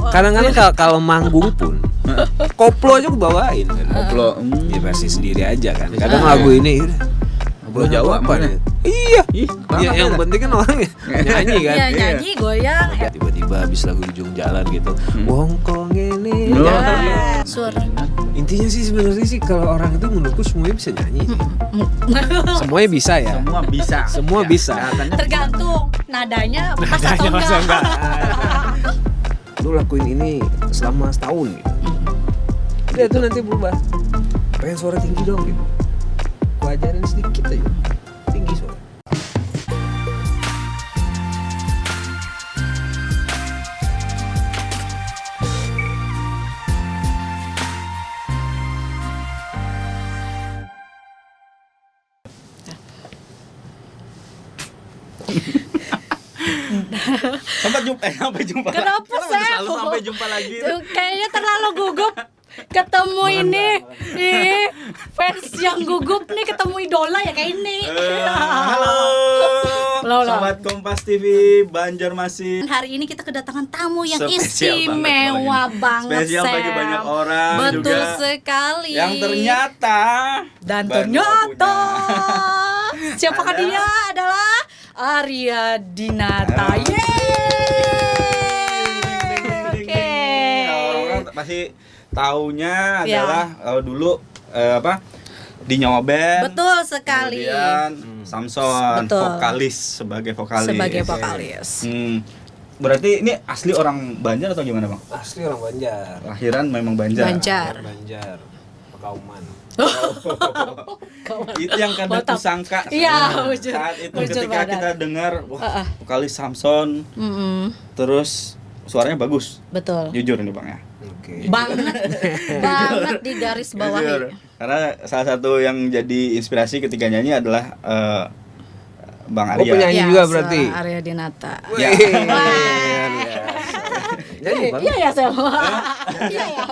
Kadang-kadang kalau manggung pun koplo aja gue bawain. Koplo. Di versi sendiri aja kan. Kadang lagu ini udah Koplo Jawa apa mana? nih? Iya. Ya, Yang penting kan orangnya nyanyi kan. Iya, nyanyi, goyang. Tiba-tiba habis lagu di ujung jalan gitu. Wongkong ini. Sur. Intinya sih sebenarnya sih kalau orang itu menurutku semuanya bisa nyanyi sih. Semuanya bisa ya. Semua bisa. Semua Ya, bisa. Tergantung nadanya pas atau enggak. Lu lakuin ini selama setahun gitu. Udah itu nanti berubah. Pengen suara tinggi dong gitu. Gua ajarin sedikit aja. Tinggi suara. Sampai jumpa. Kenapa, Seth? Selalu sampai jumpa lagi. Kayaknya terlalu gugup ketemu ini. Ih, fans yang gugup nih ketemu idola ya kayak ini. Halo. Halo. Sobat Kompas TV Banjarmasin. Hari ini kita kedatangan tamu yang Spesial istimewa banget, Spesial bagi Sam. banyak orang Betul juga. sekali. Yang ternyata siapakah Ada. dia adalah Arya Dinata. Oke. Orang-orang pasti taunya Ya. adalah dulu di Nyawa Band. Betul sekali. Kemudian Samson Betul. sebagai vokalis. Sebagai vokalis. Berarti ini asli orang Banjar atau gimana, Bang? Asli orang Banjar. Lahiran memang Banjar. Banjar. Pekauman. Itu yang kadang Mantap. kusangka Iya, bujur. saat itu Bujur ketika badan. kita dengar vokalis Samson Mm-mm. terus suaranya bagus. Betul. Jujur ini, Bang ya. Oke. banget di garis bawah. Jujur. Karena salah satu yang jadi inspirasi ketika nyanyi adalah Bang Oh, Arya. penyanyi juga berarti. Arya Dinata. Ya. Nyanyi Bang. Iya ya Selma. Iya ya.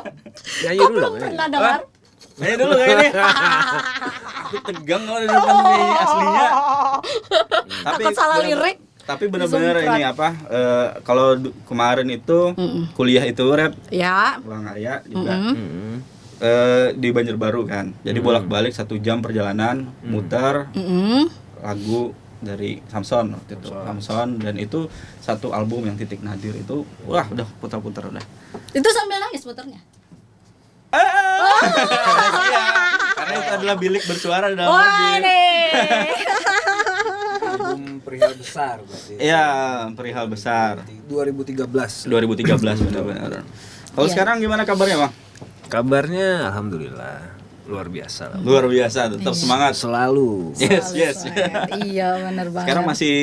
Nyanyi Kok dulu. belum nyanyi. pernah dengar? Nyanyi dulu kayaknya. Aku tegang kalau di depan penyanyi aslinya. Takut salah lirik. Tapi benar-benar Disemprat. ini kalau kemarin itu kuliah itu rap Ya. Bang Arya juga Mm-mm. di Banjarbaru kan. Jadi bolak-balik 1 jam perjalanan muter Mm-mm. lagu dari Samson waktu itu. Samson dan itu satu album yang Titik Nadir itu wah udah putar-putar udah. Itu sambil nangis puternya. Karena itu adalah bilik bersuara dalam Wah, mobil. nih. Album Perihal Besar berarti. Iya, perihal besar. 2013. 2013 benar-benar. Kalau Iya. sekarang gimana kabarnya, Bang? Kabarnya alhamdulillah luar biasa lah. Luar biasa, tetap semangat. Selalu. Yes. Iya, benar banget. Sekarang masih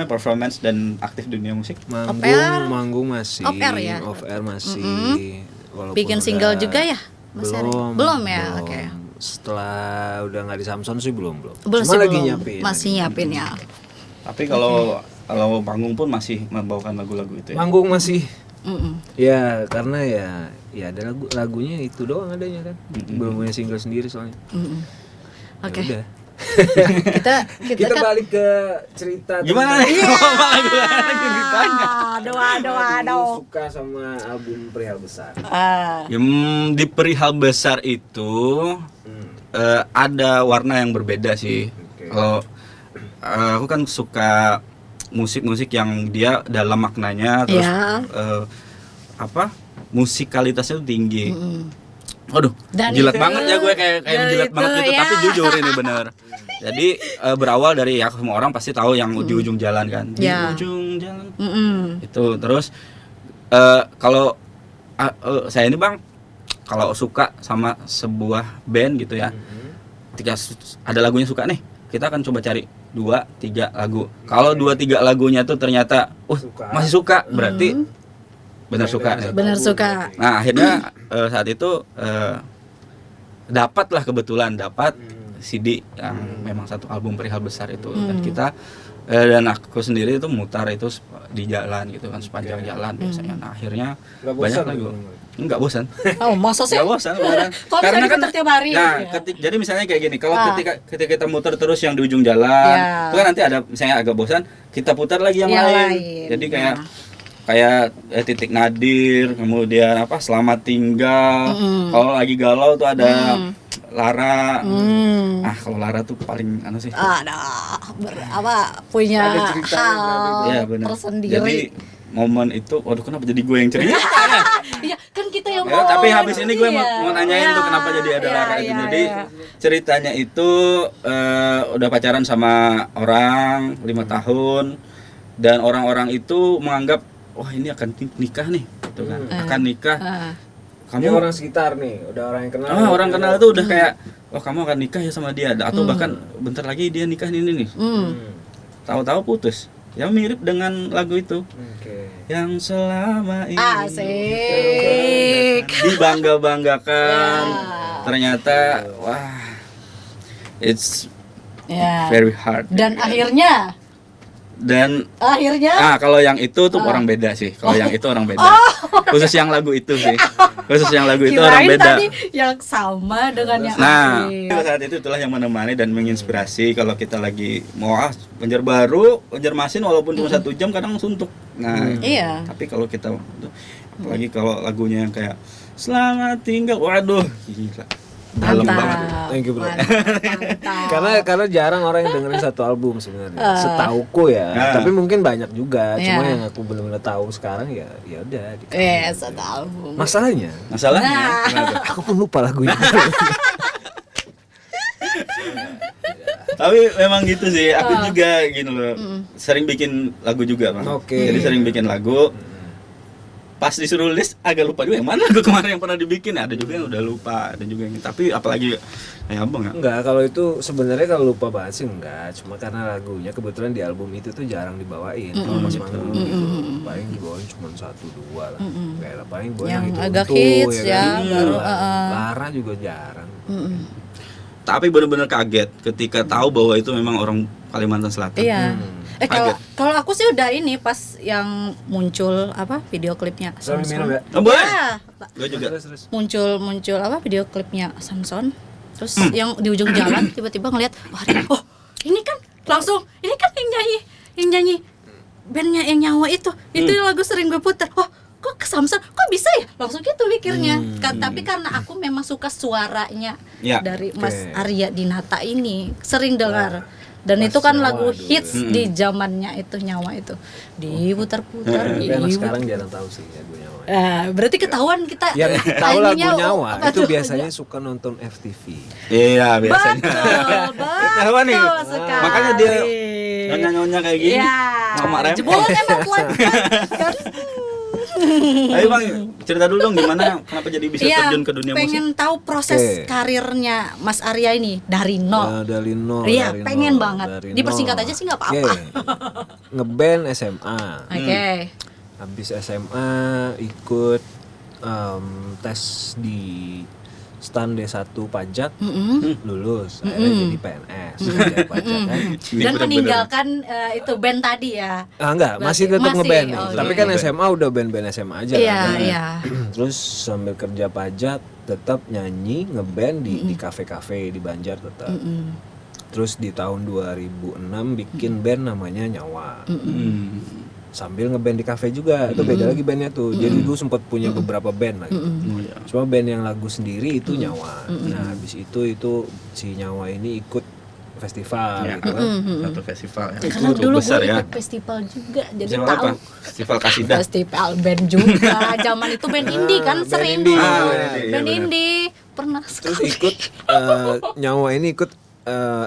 performance dan aktif di dunia musik. Manggung masih. Off air ya? Off air masih. Walaupun bikin single udah- juga ya? Mas Ari? Belum ya? Oke. Setelah udah nggak di Samson sih belum. Belum Cuma sih, lagi belum. nyiapin. Masih nyiapin ya. Tapi kalau panggung pun masih membawakan lagu-lagu itu ya. Manggung masih. Mm-mm. Ya karena ya ada lagunya itu doang adanya kan. Belum punya single sendiri soalnya. Mm-mm. Ya Oke. udah. Kita Kita kan balik ke cerita. Gimana nih? Lagi ditanya. Aduh. Suka sama album Perihal Besar. Di perihal besar itu ada warna yang berbeda sih. Oke. Kalau aku kan suka musik-musik yang dia dalam maknanya terus Ya. musikalitasnya tuh tinggi. Aduh, Dan jilat itu- banget ya gue kayak dan jilat itu, banget gitu. ya. Tapi jujur ini bener. Jadi berawal dari ya semua orang pasti tahu yang di ujung jalan kan. Di Ya. ujung jalan. Mm-mm. Itu terus kalau saya ini Bang, kalau suka sama sebuah band gitu ya, ketika ada lagunya suka nih, kita akan coba cari 2-3 lagu. Kalau 2-3 lagunya tuh ternyata Suka. masih suka, berarti benar suka. Benar suka. Nah akhirnya saat itu kebetulan dapat CD yang memang satu album Perihal Besar itu, dan kita dan aku sendiri itu mutar itu di jalan gitu kan, sepanjang jalan biasanya. Nah akhirnya Nggak banyak bosan lagu. dengerin? Nggak bosan. Oh, masa sih? Nggak bosan beneran. Kok bisa diputar tiap hari? Nah, Ya. jadi misalnya kayak gini, kalau ketika kita muter terus yang di ujung jalan, Ya. itu kan nanti ada misalnya agak bosan, kita putar lagi yang Yang lain. lain. Jadi kayak kayak Titik Nadir, kemudian apa Selamat Tinggal. Kalau lagi galau tuh ada Lara. Kalau Lara tuh paling sih. Ada punya Ada ceritanya, hal Iya benar. tersendiri. Jadi momen itu, waduh kenapa jadi gue yang cerita? Iya, kan kita yang Ya, tapi bawa. habis ini gue mau nanyain tuh kenapa jadi ada Lara itu. Jadi ceritanya itu udah pacaran sama orang 5 tahun dan orang-orang itu menganggap wah ini akan nikah nih, gitu kan. Akan nikah. Ini Kamu orang sekitar nih, udah orang yang kenal. orang kenal itu udah kayak oh kamu akan nikah ya sama dia atau bahkan bentar lagi dia nikah ini nih. Tahu-tahu putus. Ya mirip dengan lagu itu. Oke. Yang selama ini Asik. dibangga-banggakan. Ternyata wah it's Ya. very hard. Dan akhirnya Kalau yang itu tuh orang beda sih. Kalau yang itu orang beda. Khusus yang lagu itu sih. Khusus yang lagu itu orang kirain beda. tadi yang sama dengan yang Nah, akhir. saat itu itulah yang menemani dan menginspirasi kalau kita lagi mau Banjarmasin walaupun cuma 1 jam kadang suntuk. Nah, Iya. tapi kalau kita apalagi kalau lagunya yang kayak Selamat Tinggal, waduh, gila. Dalam banget. Thank you, bro. Mantap. Karena jarang orang yang dengerin satu album sebenarnya. Setauku ya. Tapi mungkin banyak juga. Cuma yang aku benar-benar tahu sekarang ya udah. Satu album. Masalahnya, Masalahnya, kenapa? aku pun lupa lagunya. Tapi memang gitu sih, aku juga gini loh, sering bikin lagu juga, Bang. Oke. Jadi sering bikin lagu. Pas disuruh list agak lupa juga yang mana lagu kemarin yang pernah dibikin. Ada juga yang udah lupa, ada juga yang tapi apalagi kayak Abang ya. Enggak, kalau itu sebenarnya kalau lupa banget sih enggak. Cuma karena lagunya kebetulan di album itu tuh jarang dibawain. Kalau pas manggung gitu, paling dibawain cuma 1-2 lah. Kayak lah paling bawain Yang itu agak Untung, hits ya, kan? baru, Lara juga jarang. Tapi benar-benar kaget ketika tahu bahwa itu memang orang Kalimantan Selatan. Iya. Kaget. Kalau aku sih udah ini pas yang muncul video klipnya Sambil minum ya. Oh, boleh. Ya, Gue juga. Terus. muncul video klipnya Samson. Terus yang di ujung jalan tiba-tiba ngeliat, ini kan langsung ini kan yang nyanyi bandnya yang Nyawa itu lagu sering gue puter. Kok ke Samson, kok bisa ya? Langsung gitu mikirnya. Tapi karena aku memang suka suaranya Ya. dari Mas Oke. Arya Dinata ini, sering dengar. Dan Pas itu kan Nyawa lagu dulu. hits di zamannya itu, Nyawa itu. Diputar-putar, Tapi anak sekarang jarang tahu sih lagu Nyawa. berarti ketahuan kita Yang tahu lagu ininya, Nyawa apa itu tuh? biasanya suka nonton FTV. Iya, biasanya. Betul nih? sekali. Makanya dia nyonya-nyonya kayak gini. Iya. Mama rem. Jebolan emang pelan-pelan. Ayo Bang, cerita dulu dong gimana kenapa jadi bisa Iya, terjun ke dunia musik. pengen tahu proses Oke. karirnya Mas Arya ini dari nol. Dari nol. Iya, dari pengen nol, banget. dari Dipersingkat nol. aja sih nggak apa-apa. Oke. Ngeband SMA. Oke. Habis SMA ikut tes di stan D1 pajak, lulus, akhirnya jadi PNS, kerja pajak kan. Ini Dan bener-bener. meninggalkan itu band tadi ya. Enggak, masih Berarti- tetap masih, ngeband. oh, Tapi iya. kan SMA udah band-band SMA aja Iya, kan. iya. Terus sambil kerja pajak tetap nyanyi, ngeband di kafe-kafe di Banjar tetap. Terus di tahun 2006 bikin band namanya Nyawa. Sambil ngeband di kafe juga. Itu beda lagi bandnya tuh. Jadi dulu sempat punya beberapa band lagi. Cuma band yang lagu sendiri itu Nyawa. Nah, habis itu si Nyawa ini ikut festival gitu kan. Satu festival ya. Karena Cukup dulu besar gue ya. ikut festival juga, jadi Festival tahu. apa? Festival Kasidah. Festival band juga. Zaman itu band indie kan band sering indie. dulu. band indie, iya Band benar. indie pernah Terus sekali. ikut Nyawa ini ikut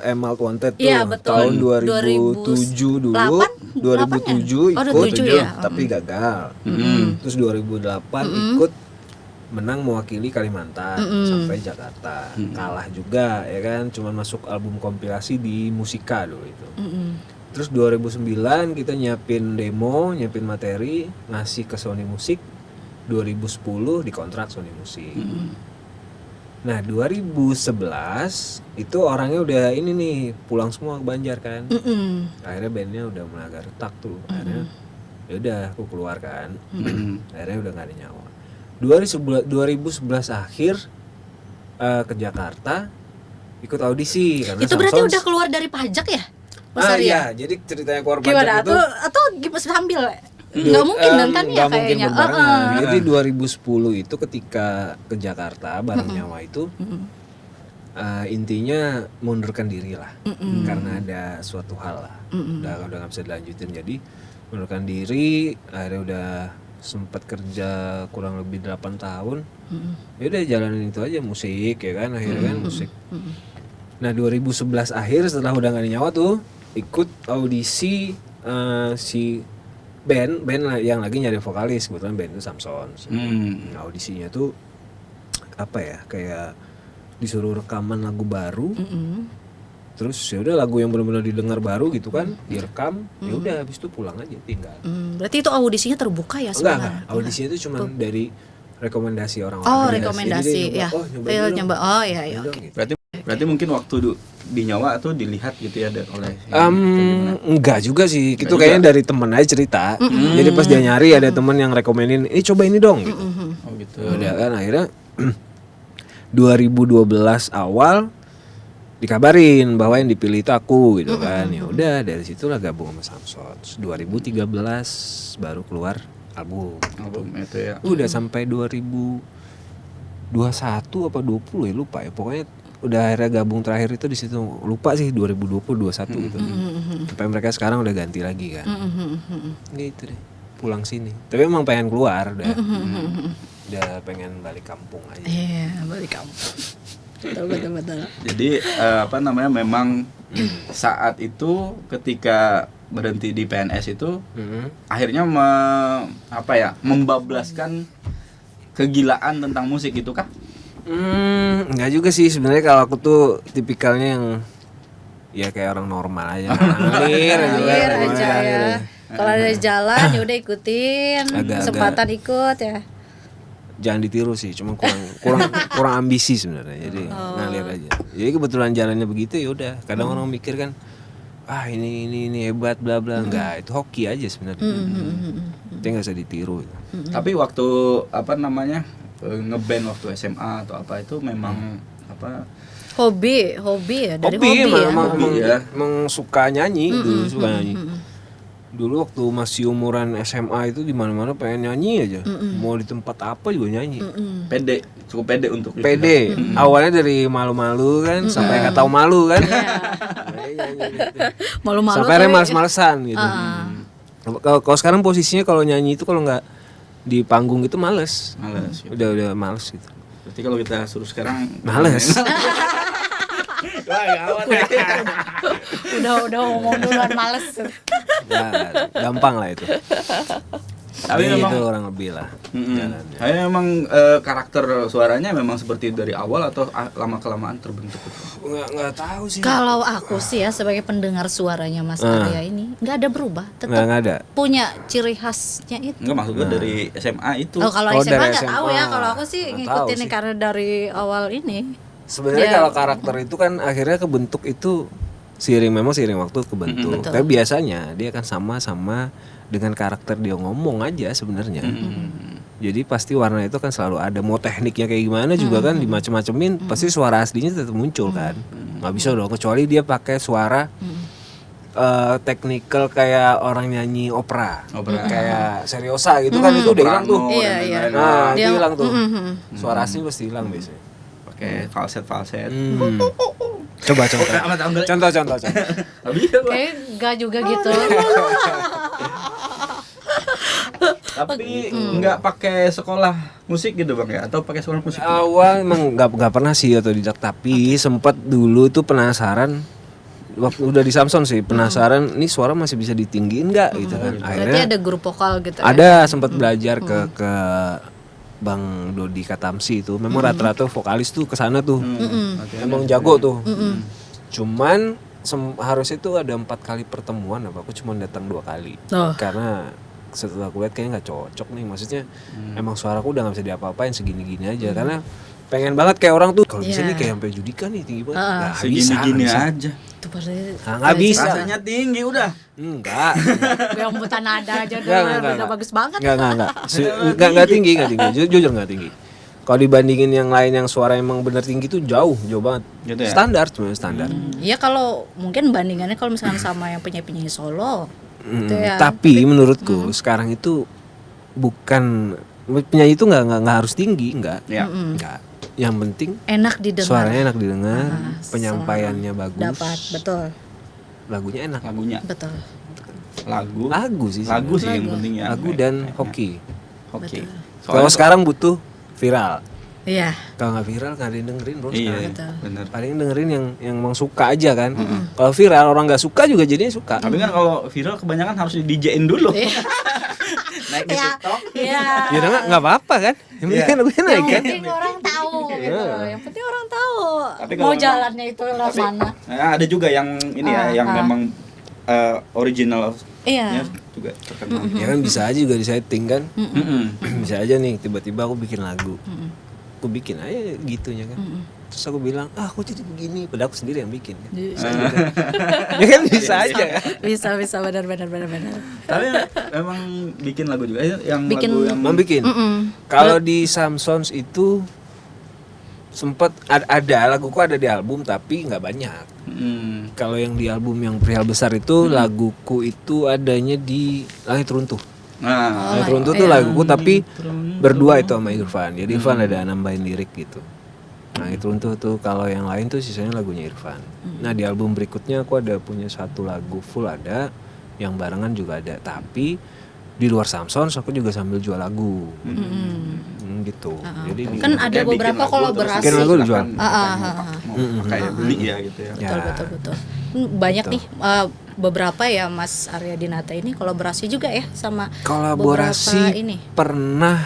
Emerald Wanted tuh Iya, betul. tahun 2007 dulu. 2008 2007 ya? Oh, ikut 2007 ya? tapi gagal. Terus 2008 ikut menang mewakili Kalimantan sampai Jakarta. Kalah juga ya kan, cuman masuk album kompilasi di Musika dulu itu. Terus 2009 kita nyiapin demo, nyiapin materi, ngasih ke Sony Music. 2010 dikontrak Sony Music. Nah 2011 itu orangnya udah ini nih pulang semua ke Banjar kan. Akhirnya bandnya udah mulai agak retak tuh. Akhirnya ya udah aku keluar kan. Akhirnya udah gak ada Nyawa. 2011 akhir ke Jakarta ikut audisi karena Itu berarti Samsons- udah keluar dari pajak ya? Mas Arya? Iya, jadi ceritanya keluar pajak Gimana? itu Atau gimana sambil? Nggak mungkin kan ya nggak mungkin kayaknya. berbarengan. Jadi 2010 itu ketika ke Jakarta bareng Nyawa itu intinya mundurkan diri lah, karena ada suatu hal lah, udah nggak bisa dilanjutin, jadi mundurkan diri. Akhirnya udah sempat kerja kurang lebih 8 tahun. Ya udah jalanin itu aja, musik ya kan, akhirnya kan musik. Nah 2011 akhir setelah udah nggak ada Nyawa tuh ikut audisi si band yang lagi nyari vokalis, kebetulan band itu Samson. Nah, audisinya tuh apa ya, kayak disuruh rekaman lagu baru, terus ya udah lagu yang benar-benar didengar baru gitu kan, direkam, ya udah habis itu pulang aja tinggal. Berarti itu audisinya terbuka ya sebenarnya? Enggak, audisinya itu cuma dari rekomendasi orang-orang. Oh, Jadi rekomendasi dia ya. nyoba, Nyoba. Oh iya ya, oke. Berarti mungkin waktu di Nyawa tuh dilihat gitu ya oleh enggak juga sih, itu kayaknya dari temen aja cerita. Jadi pas dia nyari ada temen yang rekomenin, coba ini dong gitu. Oh gitu. Udah kan akhirnya 2012 awal dikabarin bahwa yang dipilih itu aku gitu kan. Ya udah dari situlah gabung sama Samson. 2013 baru keluar album itu ya. Udah sampai 2021 apa 20 ya lupa ya. Pokoknya udah akhirnya gabung terakhir itu di situ, lupa sih 2020 21 gitu. Sampai mereka sekarang udah ganti lagi kan. Gitu deh. Pulang sini. Tapi emang pengen keluar udah. Udah pengen balik kampung aja. Iya, balik kampung. Betul. Jadi memang saat itu ketika berhenti di PNS itu akhirnya membablaskan kegilaan tentang musik itu kah? Enggak juga sih sebenarnya. Kalau aku tuh tipikalnya yang ya kayak orang normal aja, ngalir aja ya. Kalau ada jalan ya udah ikutin, kesempatan ikut ya. Jangan ditiru sih, cuma kurang ambisi sebenarnya, jadi ngalir aja. Jadi kebetulan jalannya begitu ya udah. Kadang orang mikir kan, ini hebat bla bla, enggak, itu hoki aja sebenarnya. Itu nggak usah ditiru. Tapi waktu ngeband waktu SMA atau apa itu memang hobi ya, dari hobi ya. Emang suka nyanyi, dulu suka nyanyi. Dulu waktu masih umuran SMA itu di mana-mana pengen nyanyi aja. Mau di tempat apa juga nyanyi. Cukup pede untuk pede. Awalnya dari malu-malu kan, sampai nggak tahu malu kan. Malu-malu. Sampai akhirnya males-malesan gitu. Kalau sekarang posisinya kalau nyanyi itu kalau nggak di panggung itu males. Ya. Udah males gitu. Berarti kalau kita suruh sekarang males. udah ngomong duluan males. Nah, gampang lah itu. Tapi memang itu orang lebih lah. Tapi memang karakter suaranya memang seperti dari awal atau lama kelamaan terbentuk itu? Nggak tahu sih. Kalau aku sih ya sebagai pendengar suaranya Mas Arya ini nggak ada berubah, tetap nggak ada. Punya ciri khasnya itu. Enggak, maksud gue dari SMA itu. Oh kalau SMA nggak tahu ya. Kalau aku sih ngikutin karena dari awal ini. Sebenarnya kalau karakter itu kan akhirnya kebentuk itu seiring waktu kebentuk. Tapi biasanya dia kan sama dengan karakter dia ngomong aja sebenarnya. Jadi pasti warna itu kan selalu ada. Mau tekniknya kayak gimana juga kan dimacem-macemin, pasti suara aslinya tetap muncul kan. Nggak bisa dong, kecuali dia pakai suara technical kayak orang nyanyi opera. Kayak seriosa gitu kan, itu udah hilang tuh. Iya. Nah, itu hilang tuh. Suara asli pasti hilang biasanya. Pakai falset. Coba contoh. Kayak enggak juga gitu. Tapi nggak pakai sekolah musik gitu bang ya? Atau pakai sekolah musik? Awal emang nggak pernah sih otodidak, tapi sempat dulu tuh penasaran. Waktu udah di Samson sih penasaran, nih suara masih bisa ditinggiin nggak gitu kan? Berarti ada grup vokal gitu. Ada sempat belajar ke Bang Dodi Katamsi itu. Memang rata-rata vokalis tuh kesana tuh. Emang jago tuh. Cuman harusnya tuh ada 4 kali pertemuan, aku cuma datang 2 kali. Karena setelah aku lihat kayaknya nggak cocok nih, maksudnya emang suaraku udah nggak bisa diapa-apain segini-gini aja. Karena pengen banget kayak orang tuh kalau bisa nih kayak sampai Judika nih tinggi banget. Nggak bisa. Segini-gini aja. Itu berarti nggak bisa. Rasanya tinggi udah. Enggak. Yang buta nada aja udah bagus banget. Enggak tinggi. Jujur nggak tinggi. Kalau dibandingin yang lain yang suara emang bener tinggi tuh jauh banget. Gitu ya? Standar cuma standar. Iya kalau mungkin bandingannya kalau misalkan sama yang penyanyi solo Gitu ya. Tapi menurutku sekarang itu bukan penyanyi itu nggak harus tinggi, nggak. Yang penting Enak didengar. suaranya enak didengar, penyampaiannya bagus, Dapat, betul. lagunya enak. Lagunya. Betul. Lagu sih. Lagu sih sebenarnya. yang penting ya. Lagu dan hoki. Oke. Kalau sekarang butuh viral. Iya. Kalau nggak viral nggak ada yang dengerin bro. Iya, sekarang. Betul. benar. Paling dengerin yang emang suka aja kan. Kalau viral orang nggak suka juga jadinya suka. Tapi kan kalau viral kebanyakan harus di DJ-in dulu. Naik di Iya. TikTok. Iya. Ya udah nggak apa-apa kan. Yang penting kan lagunya naik Yang kan. penting orang tahu gitu. Yang penting orang tahu. Tapi Mau kalau- jalannya itu lewat Tapi mana. ada juga yang ini ya, yang memang original Iya. juga terkenal. Ya kan bisa aja juga disetting kan. Mm-mm. Bisa aja nih tiba-tiba aku bikin lagu. Aku bikin aja gitunya kan. Terus aku bilang, aku jadi begini. Padahal aku sendiri yang bikin kan. Bisa. Ya kan bisa aja kan. Bisa benar. Tapi memang bikin lagu juga yang Bikin- lagu yang Mau bikin. Kalau di Samsons itu sempat ada laguku ada di album tapi nggak banyak. Kalau yang di album yang Perihal Besar itu laguku itu adanya di Langit Runtuh. Nah, Langit Runtuh tuh laguku tapi berdua itu sama Irfan. Jadi Irfan ada nambahin lirik gitu. Langit Runtuh tuh kalau yang lain tuh sisanya lagunya Irfan. Nah di album berikutnya aku ada punya satu lagu full ada, yang barengan juga ada. Tapi di luar Samsons aku juga sambil jual lagu. Gitu. Jadi Kan ada beberapa kolaborasi. Bikin lagu dijual. mau kayak beli ya gitu ya. Betul. Banyak nih beberapa ya Mas Arya Dinata ini kolaborasi juga ya sama Kolaborasi beberapa ini. pernah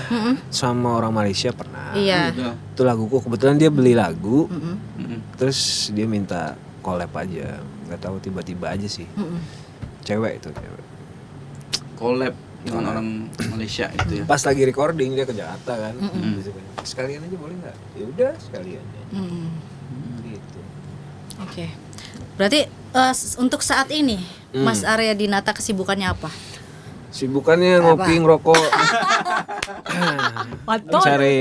sama orang Malaysia pernah. Iya. Gitu. Itu laguku kebetulan dia beli lagu, Mm-mm. terus dia minta collab aja. Nggak tahu tiba-tiba aja sih. Cewek itu cewek. Collab dengan orang Malaysia gitu ya. Pas lagi recording dia ke Jakarta kan. Sekalian aja boleh nggak? Ya udah sekalian aja. Gitu. Oke. Berarti untuk saat ini Mas Arya Dinata kesibukannya apa? Sibukannya ngopi ngerokok. Betul. Cari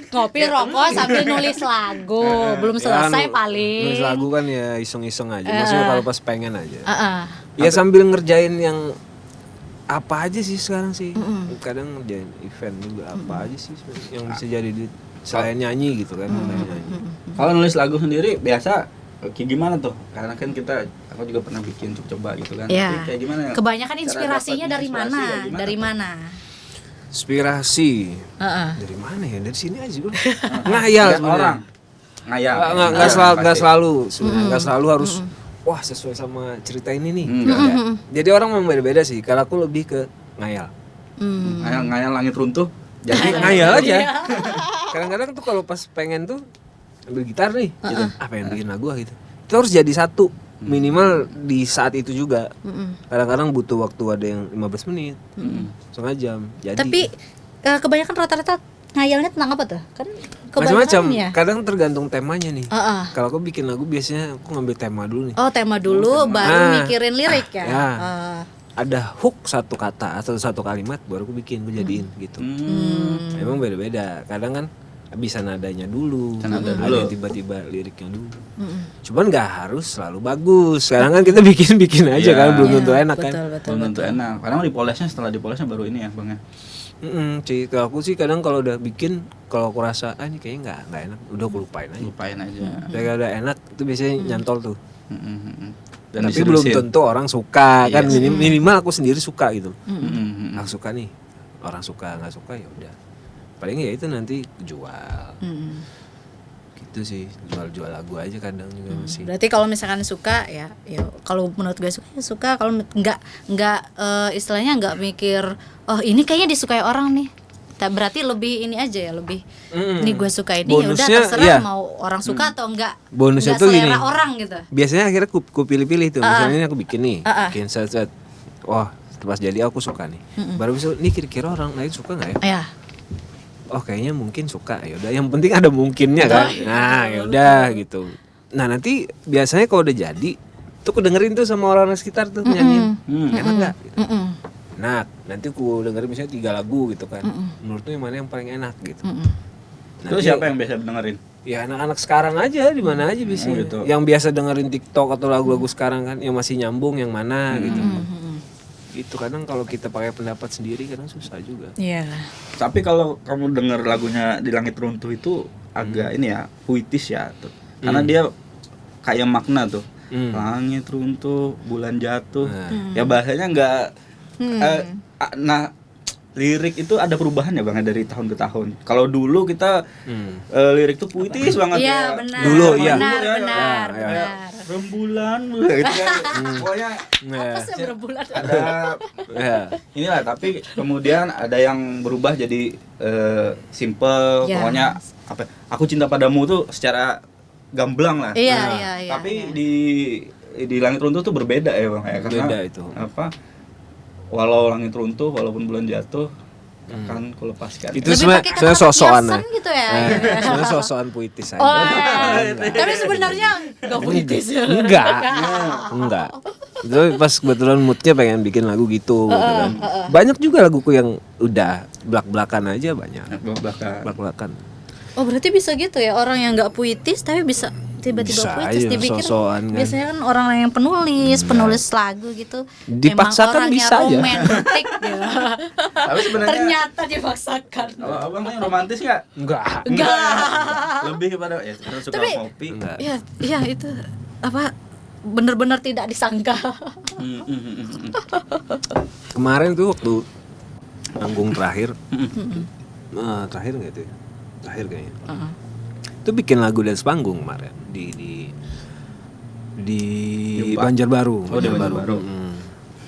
Ngopi rokok sambil nulis lagu. Belum selesai paling. nulis lagu kan ya iseng-iseng aja. Maksudnya kalau pas pengen aja. Ya sambil ngerjain yang apa aja sih sekarang sih. Kadang ngerjain event juga apa aja sih sebenarnya yang bisa jadi duit selain nyanyi gitu kan. Selain nyanyi. Kalau nulis lagu sendiri biasa kayak gimana tuh? Karena kan aku juga pernah bikin coba gitu kan. Iya. Tapi kayak gimana? Kebanyakan Cara inspirasinya dapat dari inspirasi mana? ya gimana Dari tuh? mana? Inspirasi Heeh. dari mana ya? Dari sini aja bro. Ngayal Lihat sebenarnya. orang. Ngayal. Nggak Pasti. selalu sebenarnya. Nggak selalu harus wah sesuai sama cerita ini nih. Nggak ada. Jadi orang memang beda-beda sih. Kalau aku lebih ke ngayal. Ngayal langit runtuh. Jadi Ngayal aja. Kadang-kadang tuh kalau pas pengen tuh ambil gitar nih, gitu. Pengen bikin lagu gitu. Itu harus jadi satu minimal di saat itu juga. Kadang-kadang butuh waktu ada yang 15 menit, setengah jam. Jadi Tapi kebanyakan rata-rata ngayalnya tentang apa tuh? Kan macam-macam. kebanyakan ya. Kadang tergantung temanya nih. Heeh. Kalau aku bikin lagu biasanya aku ngambil tema dulu nih. Oh, tema dulu baru Ah. mikirin lirik ya. Ya. Ah. Ada hook satu kata atau satu kalimat baru aku bikin, aku jadiin gitu. Emang beda-beda. Kadang kan bisa nadanya dulu, Nada ada dulu. yang tiba-tiba liriknya dulu. Cuman nggak harus selalu bagus. Sekarang kan kita bikin aja Iya. kan, belum Iya, tentu enak kan. betul. belum tentu enak. Kadang setelah dipolesnya baru ini ya bang ya. Kalau aku sih kadang kalau udah bikin, kalau aku rasa ini kayaknya nggak enak, udah aku lupain aja. Lupain aja. Tapi kalau udah enak itu biasanya nyantol tuh. Dan Tapi belum tentu orang suka kan. Iya. Minimal aku sendiri suka gitu. Mm-mm. Aku suka nih, orang suka nggak suka ya udah. Paling ya itu nanti jual. Gitu sih, jual lagu aja kadang juga masih. Berarti kalau misalkan suka ya kalau menurut gue suka ya suka, kalau nggak istilahnya nggak mikir oh ini kayaknya disukai orang nih. Berarti lebih ini aja ya, lebih nih gue suka ini ya udah Bonusnya, terserah iya. mau orang suka atau enggak. Bonusnya Nggak tuh selera gini. orang gitu. Biasanya akhirnya ku pilih-pilih tuh. Misalnya ini aku bikin nih, bikin set. Wah, pas jadi aku suka nih. Baru bisa nih kira-kira orang lain suka nggak ya? Ya. Oh kayaknya mungkin suka, ya udah. Yang penting ada mungkinnya kan. Nah ya udah gitu. Nah nanti biasanya kalau udah jadi, tuh aku dengerin tuh sama orang-orang sekitar tuh nyanyiin. Enak nggak? Gitu. Nah nanti aku dengerin misalnya 3 lagu gitu kan. Menurut lu yang mana yang paling enak gitu. Terus siapa yang biasa dengerin? Ya anak-anak sekarang aja di mana aja bisa. gitu. Yang biasa dengerin TikTok atau lagu-lagu sekarang kan yang masih nyambung yang mana gitu. Itu kadang kalau kita pakai pendapat sendiri kadang susah juga. Iya. Tapi kalau kamu denger lagunya Di Langit Runtuh itu agak ini ya, puitis ya tuh. Karena dia kayak makna tuh. Langit runtuh, bulan jatuh. Ya bahasanya enggak nah lirik itu ada perubahan ya Bang dari tahun ke tahun. Kalau dulu kita lirik tuh puitis banget Iya, ya. benar. Dulu, iya. Benar. Rembulan gitu kan. Pokoknya Apa sih berbulan? ada Ya. inilah, tapi kemudian ada yang berubah jadi simple. Ya. Pokoknya apa? Aku cinta padamu tuh secara gamblang lah. Iya, Nah, iya. tapi iya. di Langit Runtuh tuh berbeda ya Bang ya, karena Beda itu. apa? Walau langit runtuh, walaupun bulan jatuh, akan kulepaskan. Itu Lebih pakai kata-kata sosokan kiasan gitu ya. sebenarnya sosokan puitis aja. Oh, tapi sebenarnya enggak puitis ya. Enggak. Itu pas kebetulan moodnya pengen bikin lagu gitu, gitu kan. Banyak juga laguku yang udah belak-belakan aja banyak. Belakang. Belak-belakan. Oh, berarti bisa gitu ya, orang yang enggak puitis tapi bisa tiba-tiba Bisa puitis, aja, dipikir sosokan kan. biasanya kan orang yang penulis lagu gitu Dipaksakan emang bisa aja. orangnya romantik gitu. Tapi sebenarnya Ternyata dipaksakan. abang yang romantis nggak? Enggak. Enggak. Lebih kepada ya karena suka Tapi- kopi. Enggak. Iya, iya itu apa benar-benar tidak disangka. Kemarin tuh waktu panggung terakhir. Terakhir enggak itu? Ya? Terakhir kayaknya. Itu bikin lagu dari panggung kemarin di Jumpa. Banjarbaru. Oh, di Banjarbaru.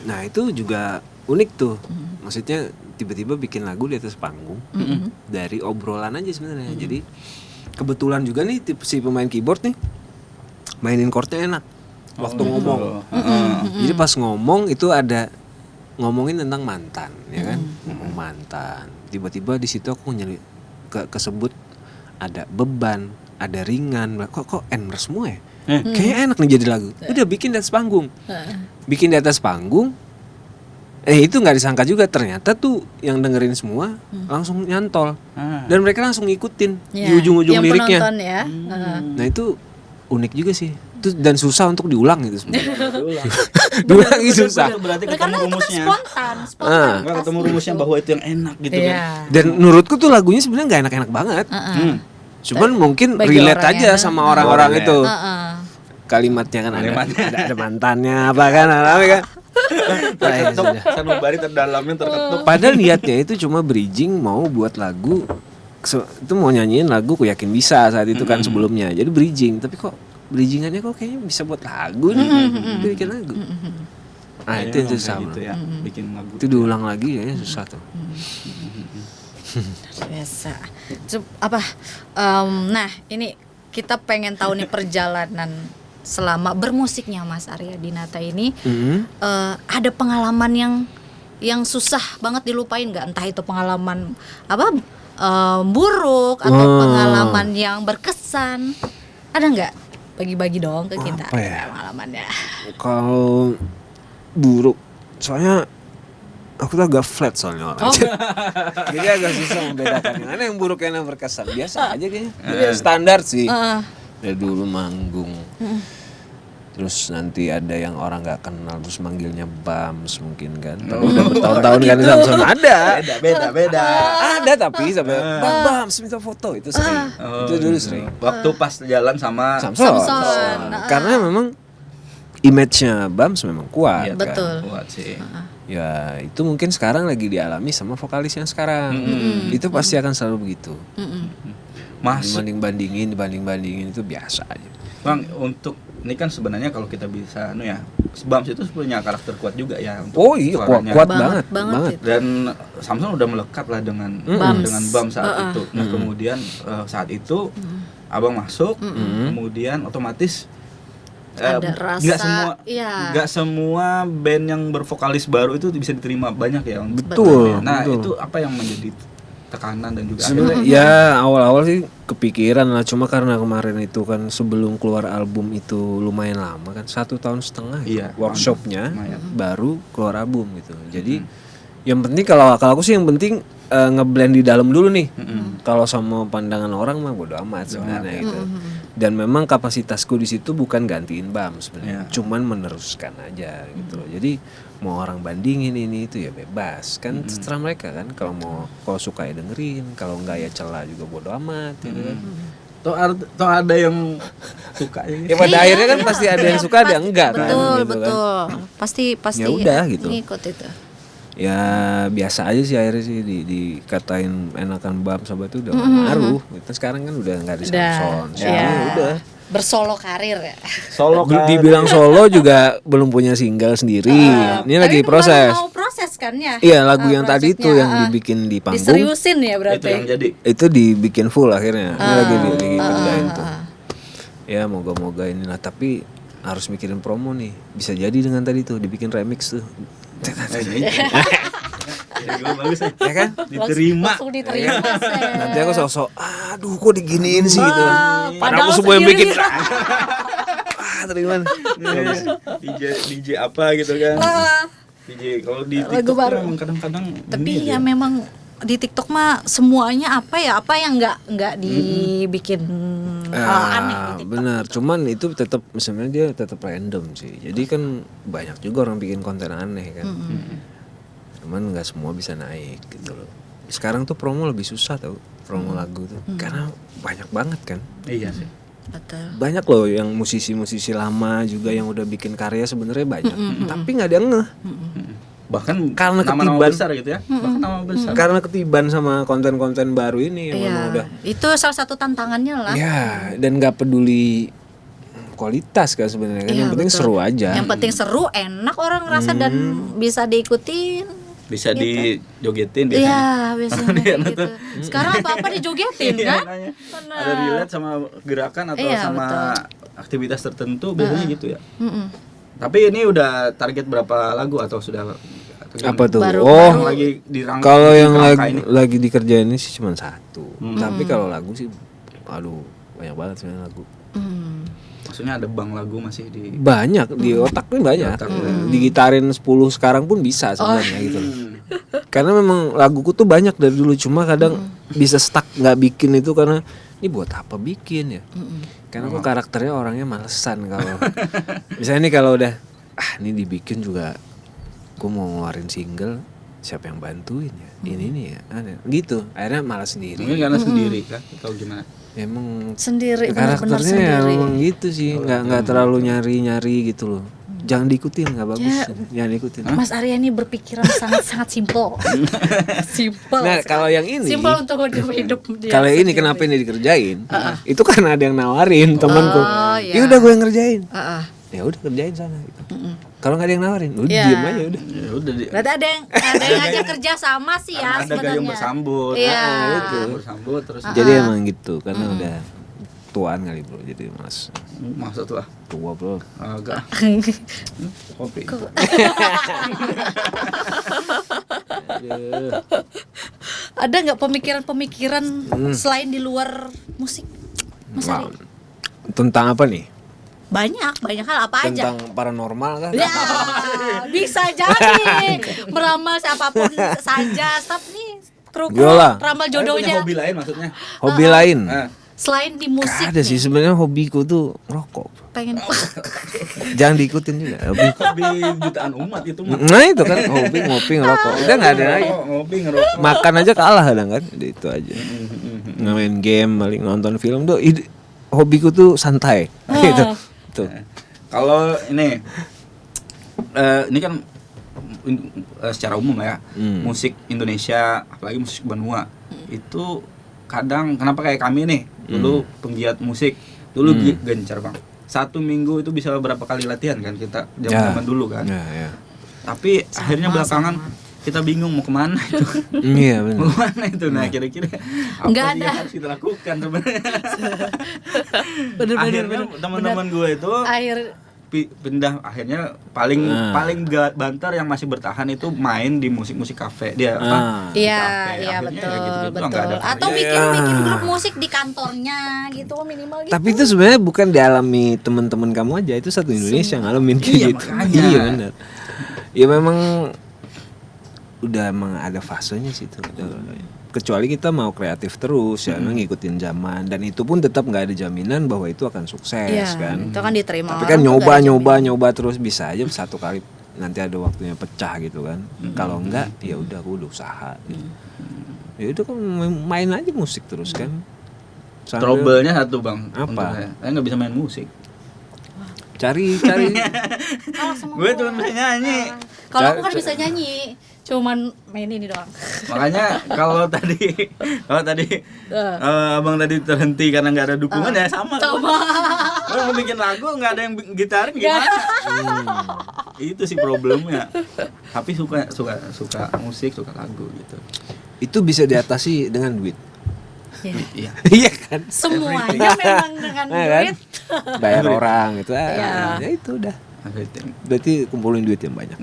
Nah, itu juga unik tuh. Maksudnya tiba-tiba bikin lagu di atas panggung dari obrolan aja sebenarnya. Jadi kebetulan juga nih si pemain keyboard nih mainin chordnya enak waktu ngomong. Jadi pas ngomong itu ada ngomongin tentang mantan, ya kan? Ngomong mantan. Tiba-tiba di situ aku kesebut ada beban, ada ringan. Kok ener semua ya? Kayaknya enak nih jadi lagu. Udah bikin di atas panggung. Bikin di atas panggung. Itu nggak disangka juga ternyata tuh yang dengerin semua langsung nyantol. Dan mereka langsung ngikutin di ujung-ujung yang liriknya. penonton ya. Nah itu unik juga sih. Itu dan susah untuk diulang gitu sebenarnya. Diulang itu susah. Berarti ketemu Karena itu kan rumusnya. spontan. Enggak ketemu rumusnya bahwa itu yang enak gitu kan. Iya. Dan menurutku tuh lagunya sebenarnya nggak enak-enak banget. Cuman mungkin bagi relate orang aja yang- sama orang-orang Relate. itu. Heeh. Kalimatnya kan Kalimatnya. ada mantannya apa kan apa kan. Nah, itu Terketuk, sudah. sanubari terdalamnya terketuk. Padahal niatnya itu cuma bridging mau buat lagu itu mau nyanyiin lagu Ku Yakin Bisa saat itu kan sebelumnya. Jadi bridging, tapi kok bridgingannya kok kayaknya bisa buat lagu nih. Bikin lagu. Nah, itu Emang kayak sama. gitu ya, bikin lagu. Itu diulang lagi kayaknya susah tuh. Biasa. Nah, ini kita pengen tahu nih perjalanan selama bermusiknya Mas Arya Dinata ini. Ada pengalaman yang susah banget dilupain nggak? Entah itu pengalaman apa buruk atau pengalaman yang berkesan. Ada nggak? Bagi-bagi dong ke kita Apa ya? pengalamannya. Kalau buruk, soalnya aku tuh agak flat soalnya orang. Jadi agak susah membedakan yang mana yang buruk yang berkesan. Biasa aja kayaknya. Standar sih. Dari dulu manggung. Terus nanti ada yang orang nggak kenal terus manggilnya Bams mungkin kan. Tapi udah bertahun-tahun kan Samson ada. Beda. Ada tapi sampai Bang Bams minta foto itu sering. Itu dulu sering. Waktu pas jalan sama Samson. Karena memang image-nya Bams memang kuat. Iya, kan. Betul. Kuat sih. Ya itu mungkin sekarang lagi dialami sama vokalis yang sekarang. Itu pasti akan selalu begitu. Masuk Dibanding-bandingin itu biasa aja. Bang, untuk ini kan sebenarnya kalau kita bisa Bams itu punya karakter kuat juga ya untuk Oh iya suaranya. kuat Banget, banget. banget. Dan Samson udah melekat lah dengan Bams saat itu. Nah, kemudian saat itu Abang masuk, kemudian otomatis Ada rasa, nggak semua band yang bervokalis baru itu bisa diterima banyak ya. Betul. Nah, betul. itu apa yang menjadi tekanan dan juga Sebenarnya ya awal-awal sih kepikiran lah, cuma karena kemarin itu kan sebelum keluar album itu lumayan lama kan 1,5 tahun Iya, workshopnya lumayan. baru keluar album gitu. Jadi yang penting kalau aku sih yang penting ngeblend di dalam dulu nih. Kalau sama pandangan orang mah bodo amat sebenarnya gitu. Dan memang kapasitasku di situ bukan gantiin BAM sebenarnya, cuman meneruskan aja gitu loh. Jadi mau orang bandingin ini itu ya bebas kan, terserah mereka kan. Kalau suka ya dengerin, kalau enggak ya celah juga bodo amat gitu kan. Toh ada yang suka Ya pada akhirnya kan pasti ada yang suka ada yang enggak kan. Betul, Gitu kan. betul. Pasti Ya udah gitu. ngikut itu. Ya biasa aja sih akhirnya sih dikatain enakan BAM sama itu udah ngaruh. Kita sekarang kan udah nggak di Samson. Iya. Udah. Bersolo karir ya. solo kan. Dibilang solo juga belum punya single sendiri. Ini lagi Tapi proses. Mau proses kan ya? Iya lagu yang tadi itu prosesnya, yang dibikin di panggung diseriusin ya Itu berarti. yang jadi. itu dibikin full akhirnya. Ini lagi dikerjain tuh. Ya moga-moga inilah, tapi harus mikirin promo nih. Bisa jadi dengan tadi tuh dibikin remix tuh. Ya, gue bagus ya. Ya kan? Diterima. Langsung diterima. Nanti aku sosok, aduh kok diginiin sih gitu. Padahal padahal aku semua yang sendiri. bikin. Terima. DJ apa gitu kan. DJ kalau di Lagu TikTok baru. memang kadang-kadang Tapi ini ya aja. memang di TikTok mah semuanya apa yang nggak dibikin hal aneh di TikTok. Benar, cuman itu tetap sebenarnya dia tetap random sih. Jadi kan banyak juga orang bikin konten aneh kan. Cuman nggak semua bisa naik gitu loh. Sekarang tuh promo lebih susah tau, promo lagu tuh. Karena banyak banget kan. Iya sih. Betul. Banyak loh yang musisi-musisi lama juga yang udah bikin karya sebenarnya banyak. Tapi nggak ada yang ngeh. Bahkan Karena nama-nama ketiban. besar gitu ya. Bahkan nama besar. Karena ketiban sama konten-konten baru ini yang Iya. memang udah Itu salah satu tantangannya lah. ya, dan nggak peduli kualitas kan sebenarnya kan. Iya, Yang penting betul. seru aja. Yang penting seru, enak orang ngerasa dan bisa diikutin. Bisa dijogetin Iya, biasanya. biasanya gitu. Sekarang apa-apa dijogetin Iya, kan? makanya. Benar. Ada relate sama gerakan atau Iya, sama betul. aktivitas tertentu biasanya gitu ya. Mm-mm. Tapi ini udah target berapa lagu atau sudah atau gimana? Apa tuh? Baru- Oh, Yang lagi dirangkai. kalau yang dirangkai lagi, ini. lagi dikerjain ini sih cuma satu. Tapi kalau lagu sih, aduh banyak banget sebenarnya lagu. Hmm. Maksudnya ada bank lagu masih di Banyak di otak nih banyak. Digitarin 10 sekarang pun bisa sebenarnya gitu. Karena memang laguku tuh banyak dari dulu, cuma kadang bisa stuck nggak bikin itu karena ini buat apa bikin ya? Karena aku karakternya orangnya malesan kalau misalnya nih kalau udah ini dibikin juga, aku mau ngeluarin single, siapa yang bantuin ya? Ini nih ya, ada gitu. Akhirnya malas sendiri. mungkin karena sendiri kan atau gimana? Emang Sendiri, benar-benar karakternya ya sendiri. memang gitu sih, nggak terlalu nyari gitu loh. Jangan diikutin, nggak bagus. Ya. Jangan diikutin. Mas Arya ini berpikiran sangat simpel. Simpel. Nah kalau yang ini, Simpel untuk hidup dia. kalau ini kenapa ini dikerjain? Itu karena ada yang nawarin temanku. iya. Ya udah gue yang ngerjain. Heeh. Ya udah kerjain sana. Gitu. Kalau nggak ada yang nawarin, udah Iya. diem aja udah. Ya udah Berarti ada yang ngajak kerja sama sih ya karena ada gayung sebenarnya. bersambut. Iya. Itu bersambut terus Jadi emang gitu, karena udah tuaan kali bro, jadi mas maksud lah tua bro. agak kopi. Ada nggak pemikiran-pemikiran selain di luar musik, Mas Wow. Ari? Tentang apa nih? Banyak hal apa aja. Tentang paranormal kan? Ya, bisa jadi meramal siapapun saja. Stop nih, truk Yola. ramal Punya jodohnya. hobi lain maksudnya. Hobi lain? Selain di musik Gak ada sih, sebenarnya hobiku tuh ngerokok. pengen Jangan diikutin juga hobi. Hobi jutaan umat itu mah. Nah itu kan hobi ngopi ngerokok. Udah nggak ada lagi. Ngopi ngerokok. Makan aja kalah kadang kan. Udah itu aja. Ngemain game, paling nonton film tuh. Hobiku tuh santai. Gitu. Tuh. Kalau ini kan secara umum ya musik Indonesia apalagi musik Benua itu kadang kenapa kayak kami nih dulu penggiat musik dulu gencar bang 1 minggu itu bisa berapa kali latihan kan kita zaman dulu kan Ya. tapi akhirnya belakangan kita bingung mau kemana itu Iya benar. mau kemana itu nah kira-kira apa Nggak sih yang ada. harus kita lakukan sebenarnya bener-bener akhirnya teman-teman gue itu air pindah akhirnya paling banter yang masih bertahan itu main di musik-musik kafe dia apa di Iya, kafe. iya Akhirnya betul, ya gitu-gitu, betul. nggak ada Atau karya. bikin grup musik di kantornya gitu minimal gitu. Tapi itu sebenarnya bukan dialami teman-teman kamu aja, itu satu Indonesia ngalamin kayak Iya, gitu. makanya. Iya benar. Ya memang udah emang ada fasenya sih itu. Kecuali kita mau kreatif terus ya, ngikutin zaman, dan itu pun tetap nggak ada jaminan bahwa itu akan sukses Iya, kan. itu kan diterima Tapi orang kan tuh nggak ada jaminan. nyoba terus, bisa aja satu kali nanti ada waktunya pecah gitu kan. Kalau enggak ya udah aku udah usaha gitu. Ya itu kan main aja musik terus kan. Sambil Trouble-nya satu bang. Apa? Untuk saya nggak bisa main musik. cari Kalau semua Gue cuma bisa nyanyi. Kalau aku kan bisa nyanyi, cuman main ini doang. Makanya kalau tadi abang tadi terhenti karena nggak ada dukungan ya sama. Kalau mau bikin lagu nggak ada yang gitarin gimana? Itu sih problemnya. Tapi suka musik, suka lagu gitu. itu bisa diatasi dengan duit. Ya. Iya. Iya kan? Semuanya memang dengan Nah, kan? duit. Bayar orang gitu. Iya. Ya itu udah. Berarti kumpulin duit yang banyak.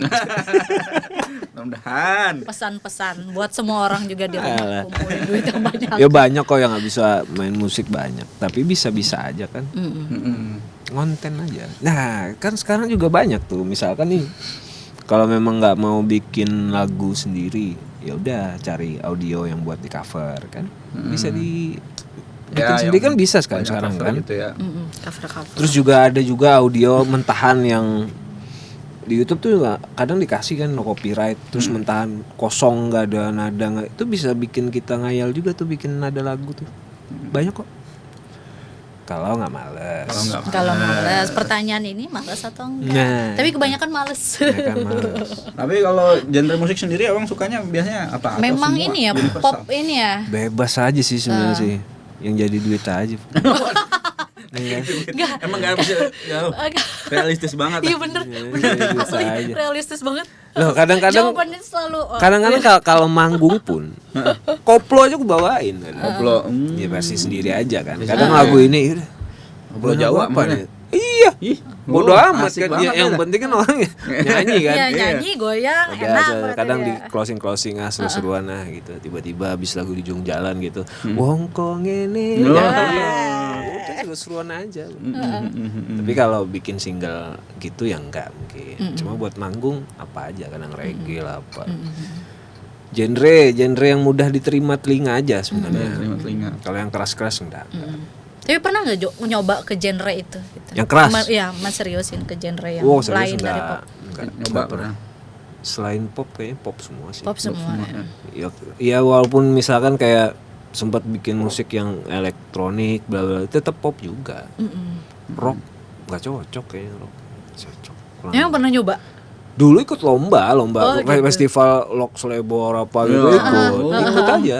Mudah-mudahan. Pesan-pesan buat semua orang juga di Alah. rumah, kumpulin duit yang banyak. Ya banyak kok yang nggak bisa main musik banyak, tapi bisa aja kan. Ngonten aja. Nah kan sekarang juga banyak tuh, misalkan nih kalau memang nggak mau bikin lagu sendiri, ya udah cari audio yang buat di cover kan. Bisa di bikin sendiri kan bisa sekarang kan. Gitu ya. Cover-cover. Terus juga ada juga audio mentahan yang di YouTube tuh juga kadang dikasih kan no copyright, terus mentahan kosong, nggak ada nada, itu bisa bikin kita ngayal juga tuh, bikin nada lagu tuh banyak kok. Kalau nggak males. Kalau males, pertanyaan ini males atau enggak? Nah. Tapi kebanyakan males. Ya kan males. Tapi kalau genre musik sendiri abang sukanya biasanya apa? Atau Memang semua ini ya universal? pop ini ya. Bebas aja sih sebenarnya sih, yang jadi duit aja. Emang nggak bisa jauh. Realistis banget. Iya bener, asli aja. realistis banget. Loh kadang-kadang Jawabannya selalu kadang-kadang kalau manggung pun koplo aja aku bawain kan. Koplo. Ya pasti sendiri aja kan. Kadang lagu ini udah Koplo Jawa apa mana? nih? Iya. Ih, Bodoh amat asik kan. Ya, banget yang ya. penting kan orangnya nyanyi kan. Iya nyanyi, goyang, Udah, enak. kadang di berarti dia. closing seru-seruan nah gitu. Tiba-tiba habis lagu di ujung jalan gitu. Wong kong ini. Oh. Udah seru-seruan aja. Tapi kalau bikin single gitu ya enggak mungkin. Cuma buat manggung apa aja, kadang reggae lah apa. Genre yang mudah diterima telinga aja sebenarnya. Telinga. Kalau yang keras-keras enggak. Tapi pernah nggak nyoba ke genre itu? Gitu? Yang keras? Iya, mas seriusin ke genre yang Wow, serius lain dari pop. enggak Nyoba pernah. Selain pop kayaknya pop semua sih. Pop semua. Ya. Ya walaupun misalkan kayak sempat bikin musik yang elektronik bla bla, tetap pop juga. Rock nggak cocok kayaknya, rock cocok. Kurang. Emang pernah nyoba? Dulu ikut lomba Oh, gitu. festival Lock Slebor apa gitu, Ya. ikut aja.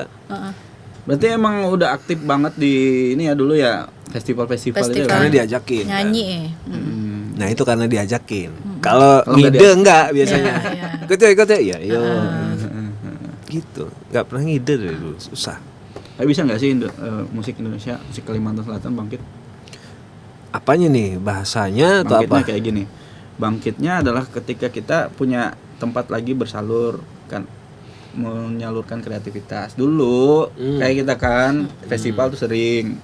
Berarti emang udah aktif banget di ini ya dulu ya, festival-festival itu Festival. ya. Karena diajakin kan. Nyanyi. Nah itu karena diajakin. Kalau Kalau nggak ngide enggak biasanya. Iya, Ikut ya, iya. Gitu. Nggak pernah ngide dari dulu, susah. Tapi bisa nggak sih musik Indonesia, musik Kalimantan Selatan bangkit? Apanya nih, bahasanya atau Bangkitnya apa? kayak gini. Bangkitnya adalah ketika kita punya tempat lagi bersalur kan, menyalurkan kreativitas. Dulu kayak kita kan festival tuh sering.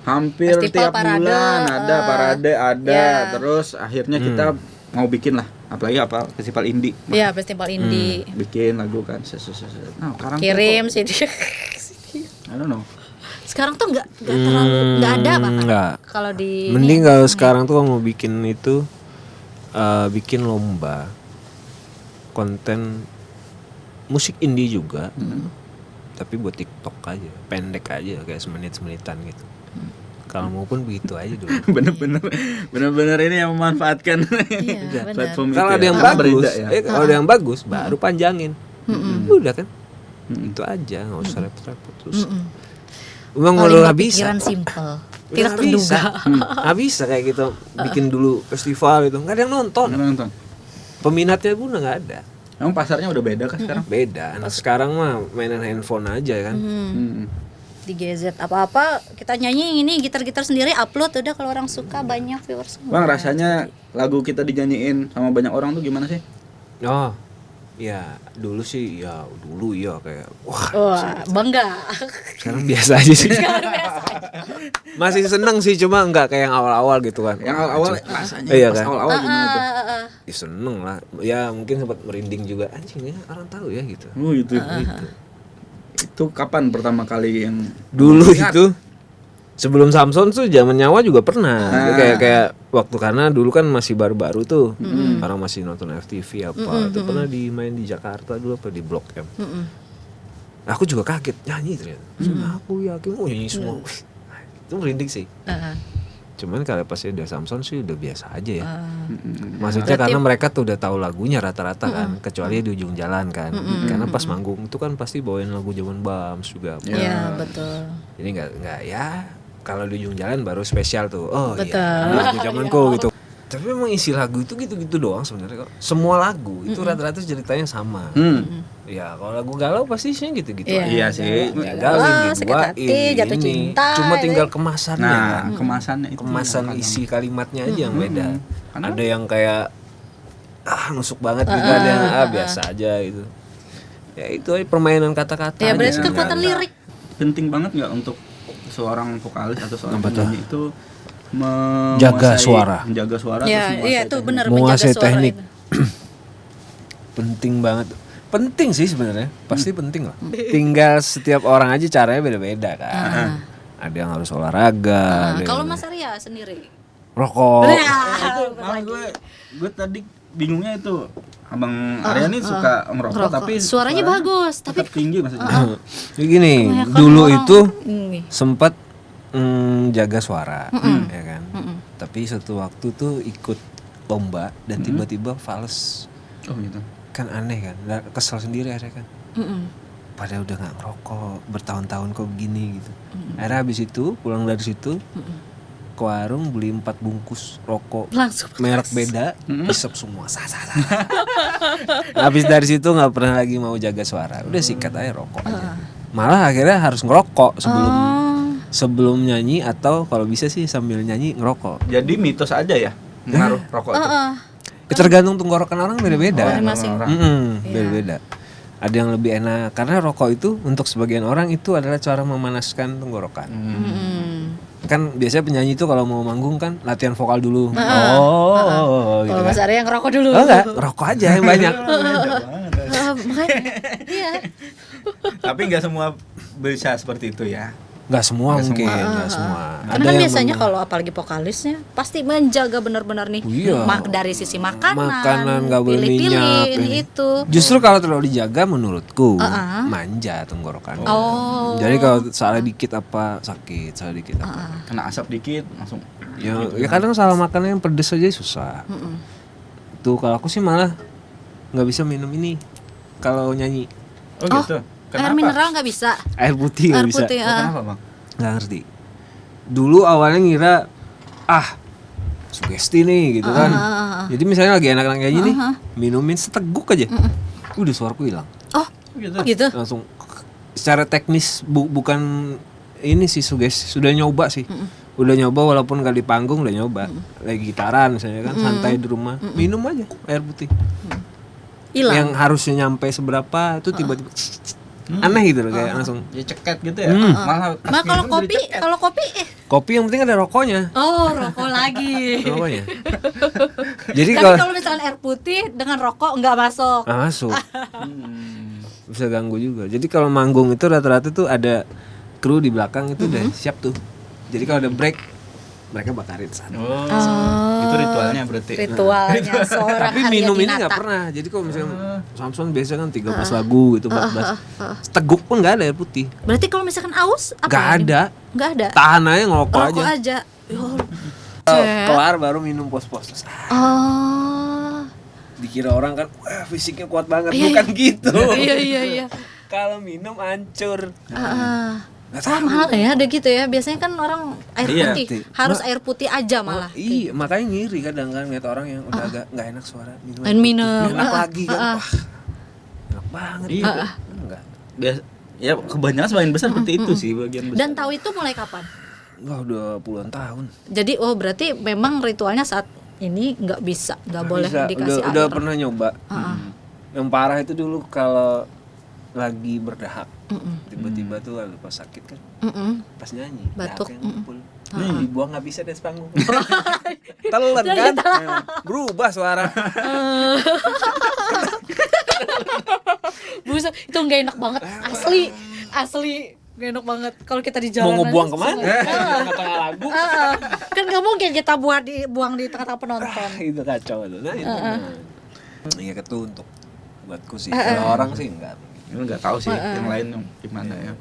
Hampir Festival tiap parade, bulan ada parade ada, ya. terus akhirnya kita mau bikin lah, apalagi apa festival indie. Iya, festival indie. Bikin lagu kan. Nah, sekarang tuh Kirim kok- CD. I don't know. Sekarang tuh nggak terlalu nggak ada bahkan. Enggak. Kalau di Mending kalau sekarang tuh kalau mau bikin itu bikin lomba konten musik indie juga, tapi buat TikTok aja, pendek aja kayak semenitan gitu. Kalau mau pun begitu aja dulu. bener-bener ini yang memanfaatkan Iya, benar. platform Kalau itu ada ya. yang Karena bagus, berbeda ya. kalau ada yang bagus baru panjangin. Udah kan, itu aja, nggak usah repot-repot terus. Emang Paling kalau nggak bisa, berpikiran simple, Udah tidak nggak bisa. terduga. Nggak bisa kayak gitu, bikin dulu festival itu nggak ada yang nonton, Nggak nonton. peminatnya pun nggak ada. Emang pasarnya udah beda kan sekarang? Beda, anak sekarang mah mainan handphone aja kan. Di GZ apa-apa kita nyanyi ini gitar-gitar sendiri upload udah, kalau orang suka banyak viewers. Bang, rasanya lagu kita dinyanyiin sama banyak orang tuh gimana sih? Oh, ya dulu sih, ya dulu ya kayak wah, Wah, bangga. sekarang biasa aja sih. Masih seneng sih, cuma nggak kayak yang awal-awal gitu kan. Yang awal-awal rasanya Iya pas kan? awal-awal gimana tuh? Ya seneng lah. Ya mungkin sempat merinding juga. Anjing ya orang tahu ya gitu. Oh gitu. Gitu. Itu kapan pertama kali yang Dulu lihat? itu sebelum Samson tuh zaman nyawa juga pernah. Kayak waktu karena dulu kan masih baru-baru tuh. Orang masih nonton FTV apa. Itu pernah main di Jakarta dulu apa di Blok M. Aku juga kaget nyanyi ternyata. Aku yakin nyanyi semua. Itu merinding sih. Cuman kalau pas udah Samson sih udah biasa aja ya. Maksudnya Berarti- karena mereka tuh udah tahu lagunya rata-rata kan, kecuali di ujung jalan kan. Karena pas manggung itu kan pasti bawain lagu zaman Bams juga. Iya, betul. Jadi nggak ya kalau di ujung jalan baru spesial tuh. Oh Betul. iya, lagu zamanku gitu. Tapi memang isi lagu itu gitu-gitu doang sebenarnya kok. Semua lagu itu rata-rata ceritanya sama. Ya kalau lagu galau pasti isinya gitu-gitu. Iya. aja. Iya sih. Gagalin, sakit diduain, hati, jatuh ini. cinta, Cuma ya. tinggal kemasannya. Nah, kan. kemasannya itu Kemasan yang isi kalimatnya aja yang beda. Karena- Ada yang kayak nusuk banget gitu, ada yang biasa aja gitu. Ya itu aja permainan kata-kata. Ya aja berarti sebenarnya. kekuatan lirik. penting banget nggak untuk seorang vokalis atau seorang Apa tuh? penyanyi itu Jaga menguasai- suara. menjaga suara Iya, terus menguasai iya itu teknik. benar Menguasai menjaga suara teknik. itu. Penting banget. Penting sih sebenarnya, pasti penting lah. Tinggal setiap orang aja caranya beda-beda kan. Ada yang harus olahraga, ada Kalau yang Mas Arya sendiri. rokok. Malah gue tadi bingungnya itu abang Arya nih suka ngerokok tapi Suaranya bagus, tapi tetap tinggi maksudnya. Jadi gini, kebanyakan dulu orang itu ini. sempat jaga suara, ya kan. Tapi suatu waktu tuh ikut lomba dan tiba-tiba fals. Oh gitu. Kan aneh kan, kesel sendiri akhirnya kan. Padahal udah nggak ngerokok bertahun-tahun kok begini gitu. Akhirnya habis itu pulang dari situ ke warung beli 4 bungkus rokok Langsung merek beda, isep semua. Habis dari situ nggak pernah lagi mau jaga suara, udah sikat aja rokok aja. Malah akhirnya harus ngerokok sebelum nyanyi atau kalau bisa sih sambil nyanyi ngerokok. Jadi mitos aja ya ngaruh rokok itu. Ya, tergantung tenggorokan orang beda-beda. masing-masing. Beda-beda. Ada yang lebih enak karena rokok itu untuk sebagian orang itu adalah cara memanaskan tenggorokan. Kan biasanya penyanyi itu kalau mau manggung kan latihan vokal dulu. Gitu Kalau kan. Mas Arya yang ngerokok dulu. Oh enggak, rokok aja yang banyak. Makanya iya. Tapi nggak semua bisa seperti itu ya. Enggak semua Nggak mungkin, semua. enggak semua. Karena kan biasanya kalau apalagi vokalisnya pasti menjaga benar-benar nih Iya. dari sisi makanan, Makanan nggak boleh pilih-pilih minyak, ini ini. itu. Justru kalau terlalu dijaga menurutku manja tenggorokan. Oh. Jadi kalau salah dikit apa sakit, salah dikit apa. Kena asap dikit langsung. Ya kadang salah makan yang pedes aja susah. Tuh kalau aku sih malah nggak bisa minum ini kalau nyanyi. Oh gitu. Air mineral nggak bisa. Air putih nggak Air bisa. putih. Kenapa bang? Nggak ngerti. Dulu awalnya ngira sugesti nih gitu kan. Jadi misalnya lagi enak-enak kayak gini, minumin seteguk aja, udah suaraku hilang. Oh, Gitu. gitu. Langsung secara teknis bukan ini sih sugesti, sudah nyoba sih. Udah nyoba walaupun gak di panggung udah nyoba. Lagi gitaran misalnya kan santai di rumah, minum aja air putih. Hilang. Yang harusnya nyampe seberapa itu tiba-tiba aneh gitu loh kayak langsung. Ya ceket gitu ya. Malah pas Nah, kalau minum kopi, jadi ceket. kalau kopi Kopi yang penting ada rokoknya. oh, rokok lagi. Rokoknya. Jadi Tapi kalau misalkan air putih dengan rokok nggak masuk. masuk. Bisa ganggu juga. Jadi kalau manggung itu rata-rata tuh ada kru di belakang itu udah siap tuh. Jadi kalau ada break mereka bakarin sana. Oh, itu ritualnya berarti. Ritualnya seorang Tapi Arya minum ini Dinata. nggak pernah. Jadi kalau misalnya Samson biasa kan 13 lagu gitu 14. Seteguk pun nggak ada air putih. Berarti kalau misalkan aus apa? Nggak ya? ada. Nggak ada. Tahan aja ngerokok Rokok aja. aja. Ya Kelar baru minum pos-pos. Terus, Oh. dikira orang kan wah fisiknya kuat banget. Iya, Bukan gitu. Iya. Kalau minum hancur. Nggak Oh, mahal ya, ada gitu ya. Biasanya kan orang air Iya. putih, harus air putih aja malah. Iya, makanya ngiri kadang kan lihat orang yang udah agak nggak enak suara minum. Main minum. Enak lagi kan. Wah, enak banget. Iya. Enggak. Biasa, ya kebanyakan sebagian besar seperti itu sih bagian besar. Dan tahu itu mulai kapan? Enggak udah puluhan tahun. Jadi berarti memang ritualnya saat ini nggak bisa, nggak boleh Bisa. dikasih Udah air. pernah nyoba. Yang parah itu dulu kalau lagi berdahak. Tiba-tiba tuh pas sakit kan. Pas nyanyi Batuk. dahaknya ngumpul. dibuang nggak bisa dari panggung. Telan kan, berubah suara. Buset, itu nggak enak banget. Asli nggak enak banget kalau kita di jalan. Mau ngebuang kemana? Tengah lagu. Kan nggak mungkin kita buang di tengah-tengah penonton. Itu kacau tuh. Nah itu. Iya itu untuk buatku sih. Kalau orang sih enggak. Ini nggak tahu sih yang lain yang gimana ya.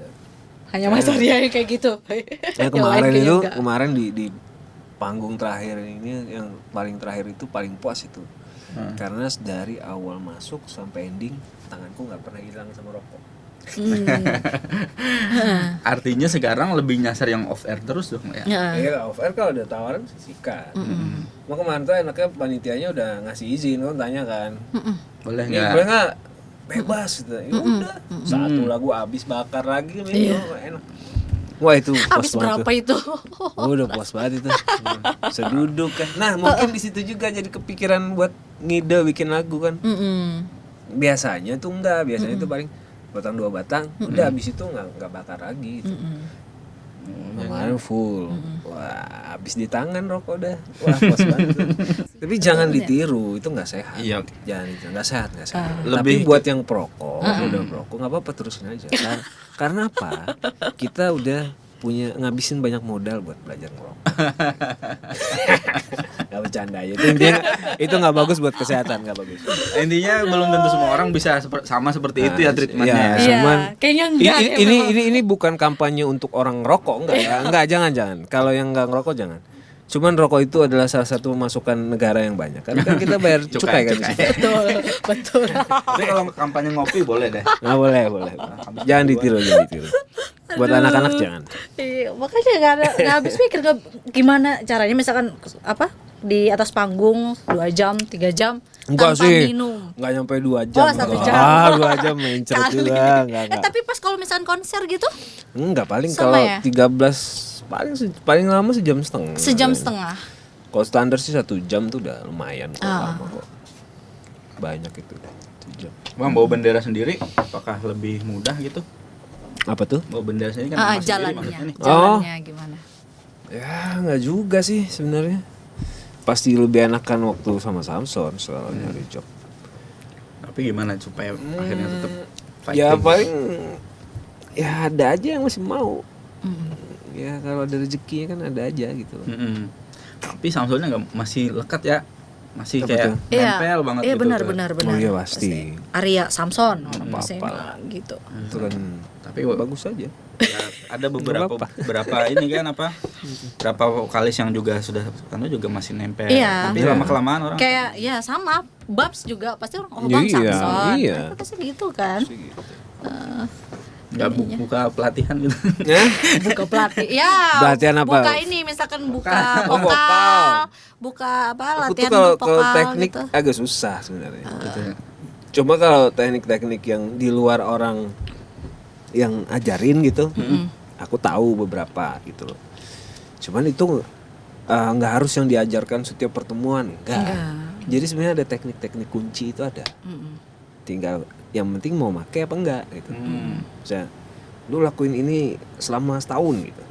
Hanya Mas Arya yang kayak gitu. Ya kemarin itu, kemarin di panggung terakhir ini yang paling terakhir itu paling puas itu. Karena dari awal masuk sampai ending tanganku nggak pernah hilang sama rokok. Artinya sekarang lebih nyasar yang off air terus dong ya. Iya off air kalau udah tawaran sikat. Mau kemarin tuh enaknya panitianya udah ngasih izin kan tanya kan. Boleh Boleh nggak? nggak? Bebas gitu. Ya udah. Satu lagu habis bakar lagi enak. Wah itu puas Habis banget berapa tuh. itu? Udah puas banget itu. Seduduk kan. Nah mungkin di situ juga jadi kepikiran buat ngide bikin lagu kan. Biasanya tuh enggak, biasanya tuh paling batang 2 batang, udah habis itu nggak bakar lagi gitu. Kemarin full. Wah, habis di tangan rokok dah. Wah, puas banget tuh. Tapi jangan ditiru, itu nggak sehat. Iya. Jangan nggak sehat. Lebih Tapi buat yang perokok, udah perokok nggak apa-apa terusin aja. Karena apa? Kita udah ngabisin banyak modal buat belajar ngerokok. Nggak bercanda aja. Itu nggak bagus buat kesehatan, nggak bagus. Intinya belum tentu semua orang bisa sama seperti itu ya treatmentnya. Iya, cuman kayaknya enggak. ini bukan kampanye untuk orang ngerokok, enggak ya. Enggak, jangan. Kalau yang enggak ngerokok jangan. Cuman rokok itu adalah salah satu masukan negara yang banyak. Kan kita bayar cukai kan. Betul. Tapi kalau kampanye ngopi boleh deh. Nah, boleh. Jangan ditiru. Buat anak-anak jangan. Iya, makanya nggak habis pikir gimana caranya misalkan di atas panggung 2 jam, 3 jam Enggak tanpa sih. minum. Enggak nyampe 2 jam. 1 jam. 2 jam main cerut juga, enggak. Tapi pas kalau misalkan konser gitu Enggak, paling sama kalau ya? 13 paling lama sejam setengah. sejam setengah. Kalau standar sih 1 jam tuh udah lumayan kok, lama kok. Banyak itu udah 1 jam. Bang bawa bendera sendiri apakah lebih mudah gitu? Apa tuh? Bawa bendera sendiri kan mas sendiri maksudnya nih. Jalannya gimana? Ya nggak juga sih sebenarnya. Pasti lebih enakan waktu sama Samson soal nyari job. Tapi gimana supaya akhirnya tetap Ya fighting? paling ya ada aja yang masih mau. Ya kalau ada rezekinya kan ada aja gitu. Tapi Samsonnya masih lekat ya, masih Apa kayak tuh? nempel banget Iya gitu. benar. Oh iya pasti. Arya Samson apa-apa. gitu. Itu kan Tapi bagus aja. ya, ada beberapa ini kan berapa vokalis yang juga sudah kan juga masih nempel. Iya. Tapi lama kelamaan orang Kayak ya sama Babs juga pasti orang Iya, Bang Samson. iya. Mereka pasti gitu kan. nggak buka pelatihan gitu. Ya? Buka pelatih. Ya. Pelatihan apa? Buka ini misalkan buka Oh, vokal. vokal. Buka Aku tuh latihan kalau vokal teknik gitu. agak susah sebenarnya. Gitu ya. Cuma kalau teknik-teknik yang di luar orang yang ajarin gitu, aku tahu beberapa gitu loh. Cuman itu nggak harus yang diajarkan setiap pertemuan, enggak. Jadi sebenarnya ada teknik-teknik kunci itu ada. Tinggal yang penting mau pakai apa enggak gitu. Misalnya, lu lakuin ini selama setahun gitu.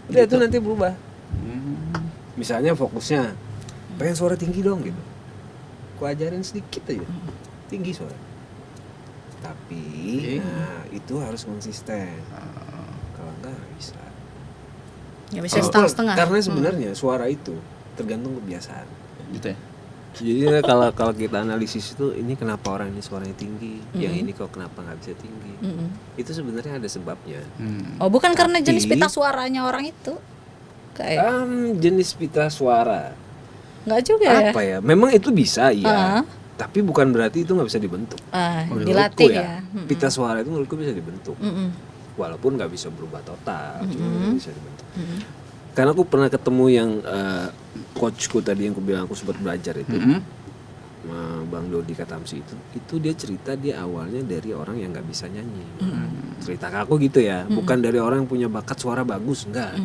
Udah itu nanti berubah. Misalnya fokusnya pengen suara tinggi dong gitu. Ku ajarin sedikit aja. Tinggi suara. Tapi nah, itu harus konsisten. Kalau enggak nggak bisa. Nggak bisa setengah-setengah. Karena sebenarnya suara itu tergantung kebiasaan. Gitu ya. Jadi kalau kita analisis itu ini kenapa orang ini suaranya tinggi, yang ini kok kenapa nggak bisa tinggi. Itu sebenarnya ada sebabnya. Oh, bukan karena Tapi- jenis pita suaranya orang itu. Kayak Jenis pita suara. enggak juga ya. Apa ya? Memang itu bisa Ah. ya. Tapi bukan berarti itu nggak bisa dibentuk. Dilatih Menurutku ya. Pita suara itu menurutku bisa dibentuk. Mm-mm. Walaupun nggak bisa berubah total, cuma bisa dibentuk. Karena aku pernah ketemu yang coachku tadi yang aku bilang aku sempat belajar itu, Bang Dodi Katamsi itu dia cerita dia awalnya dari orang yang nggak bisa nyanyi. Cerita ke aku gitu ya, bukan dari orang yang punya bakat suara bagus, enggak.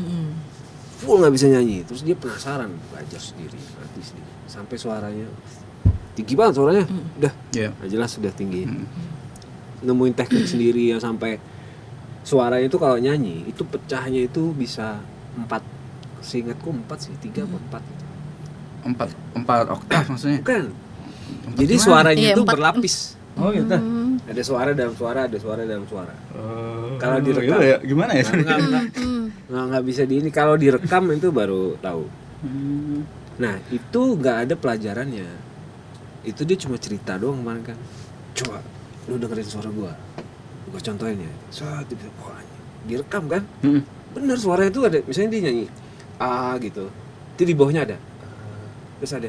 Full nggak bisa nyanyi, terus dia penasaran belajar sendiri, latih sendiri, sampai suaranya tinggi banget suaranya, udah, jelas sudah tinggi. Nemuin teknik sendiri yang sampai suaranya itu kalau nyanyi itu pecahnya itu bisa 4 seingatku 4 sih, 3 atau 4. 4 oktav maksudnya. Bukan. Empat Jadi gimana? suaranya Iya, itu 4. berlapis. Oh gitu. Ada suara dalam suara, ada suara dalam suara. Kalau direkam. ya, gimana ya? Nggak bisa di ini. Kalau direkam itu baru tahu. Nah itu nggak ada pelajarannya. Itu dia cuma cerita doang kemarin kan. Coba lu dengerin suara gua contohin ya. Saat itu direkam kan. Bener suara itu ada. Misalnya dia nyanyi gitu. Itu di bawahnya ada. Terus ada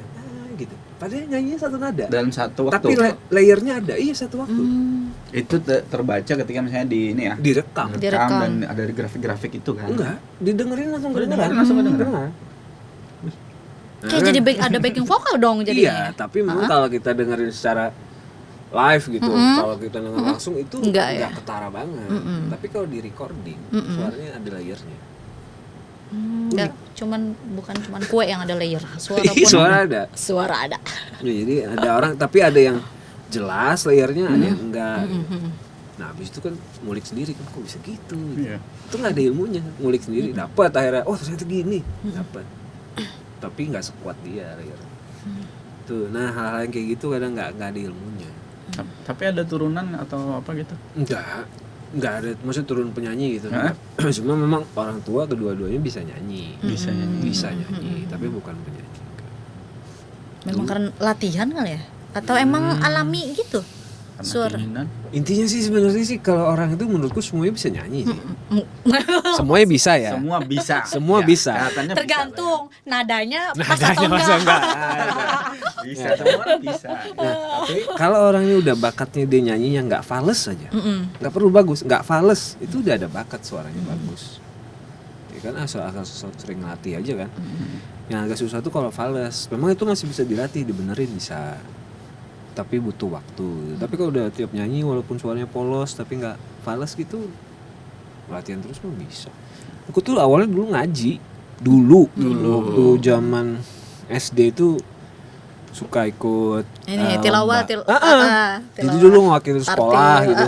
gitu. Padahal nyanyinya satu nada. Dan satu waktu. Tapi layernya ada. Iya satu waktu. Itu terbaca ketika misalnya di ini ya. Direkam. Dan ada grafik-grafik itu kan. Enggak, didengerin langsung Didengerin langsung kedengeran. Kedengeran. Kayak jadi ada backing vokal dong Iya, jadinya. tapi memang kalau kita dengerin secara live gitu, kalau kita denger langsung itu Enggak enggak ya? ketara banget. Tapi kalau di recording, suaranya ada layernya. Enggak, bukan cuman kue yang ada layer. Suara pun Suara ada. Suara ada. Ya, jadi ada orang, tapi ada yang jelas layernya, ada yang enggak. Nah, habis itu kan ngulik sendiri kan, kok bisa gitu. Iya. Itu nggak ada ilmunya, ngulik sendiri dapat akhirnya. Oh ternyata gini, dapat. Tapi nggak sekuat dia layernya. Tuh, nah hal-hal yang kayak gitu kadang nggak ada ilmunya. Tapi ada turunan atau apa gitu? Nggak ada, maksudnya turun penyanyi gitu. Cuma memang orang tua kedua-duanya bisa nyanyi. Bisa nyanyi, tapi bukan penyanyi. Memang karena latihan kali ya? Atau emang alami gitu? Karena Suara. keinginan. Intinya sih sebenarnya sih kalau orang itu menurutku semuanya bisa nyanyi sih. Semuanya bisa ya. Semua bisa. Semua Ya, bisa. kelihatannya Tergantung nadanya pas Nadanya atau masa enggak. Bisa, semua orang bisa. Tapi kalau orang ini udah bakatnya dia nyanyi yang nggak fales aja, nggak perlu bagus, nggak fales, itu udah ada bakat suaranya bagus. Ya kan asal sering latih aja kan. Yang agak susah tuh kalau fales. Memang itu masih bisa dilatih, dibenerin bisa. Tapi butuh waktu. Tapi kalau udah tiap nyanyi walaupun suaranya polos tapi nggak fales gitu, latihan terus mah bisa. Aku tuh awalnya dulu ngaji, dulu. Waktu zaman SD itu suka ikut Ini tilawah. Jadi dulu ngewakil sekolah gitu.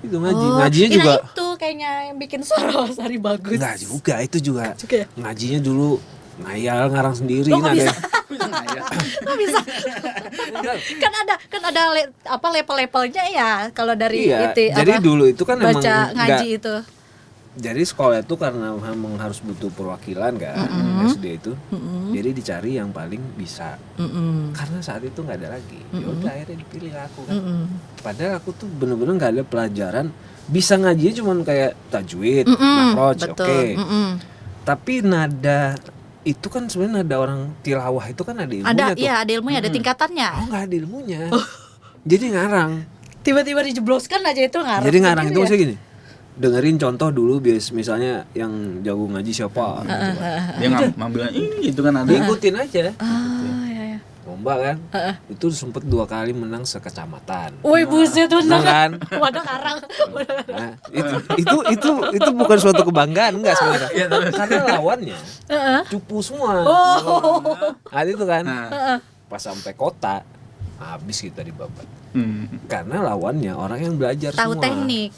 Itu ngajinya juga. Nah itu kayaknya yang bikin suara Sari bagus. Enggak juga, itu juga. Ya? Ngajinya dulu ngayal ngarang sendiri. Loh, kok ada. Nggak bisa. kan ada level-levelnya ya kalau dari Iya, itu jadi dulu itu kan emang baca ngaji nggak- itu. Jadi sekolah itu karena memang harus butuh perwakilan kan, SD itu. Jadi dicari yang paling bisa. Karena saat itu nggak ada lagi. Ya udah akhirnya dipilih aku kan. Padahal aku tuh bener-bener nggak ada pelajaran. Bisa ngajinya cuman kayak tajwid, makhraj, Betul. oke. Tapi nada itu kan sebenarnya nada orang tilawah itu kan ada ilmunya Ada tuh. iya ada ilmunya, ada tingkatannya. Oh nggak ada ilmunya. Jadi ngarang. Tiba-tiba dijebloskan aja itu ngarang. Jadi ngarang itu gitu ya? maksudnya gini. Dengerin contoh dulu misalnya yang jago ngaji siapa gitu kan. Dia ngambil ini itu kan ada. Diikutin aja. Ya. Lomba kan. Itu sempet 2 kali menang sekecamatan. Woi buset tuh Menang kan? Wadah ngarang. Nah, itu bukan suatu kebanggaan enggak sebenarnya. Karena lawannya cupu semua. Nah, itu kan. Pas sampai kota habis kita dibabat. Karena lawannya orang yang belajar Tahu semua. teknik.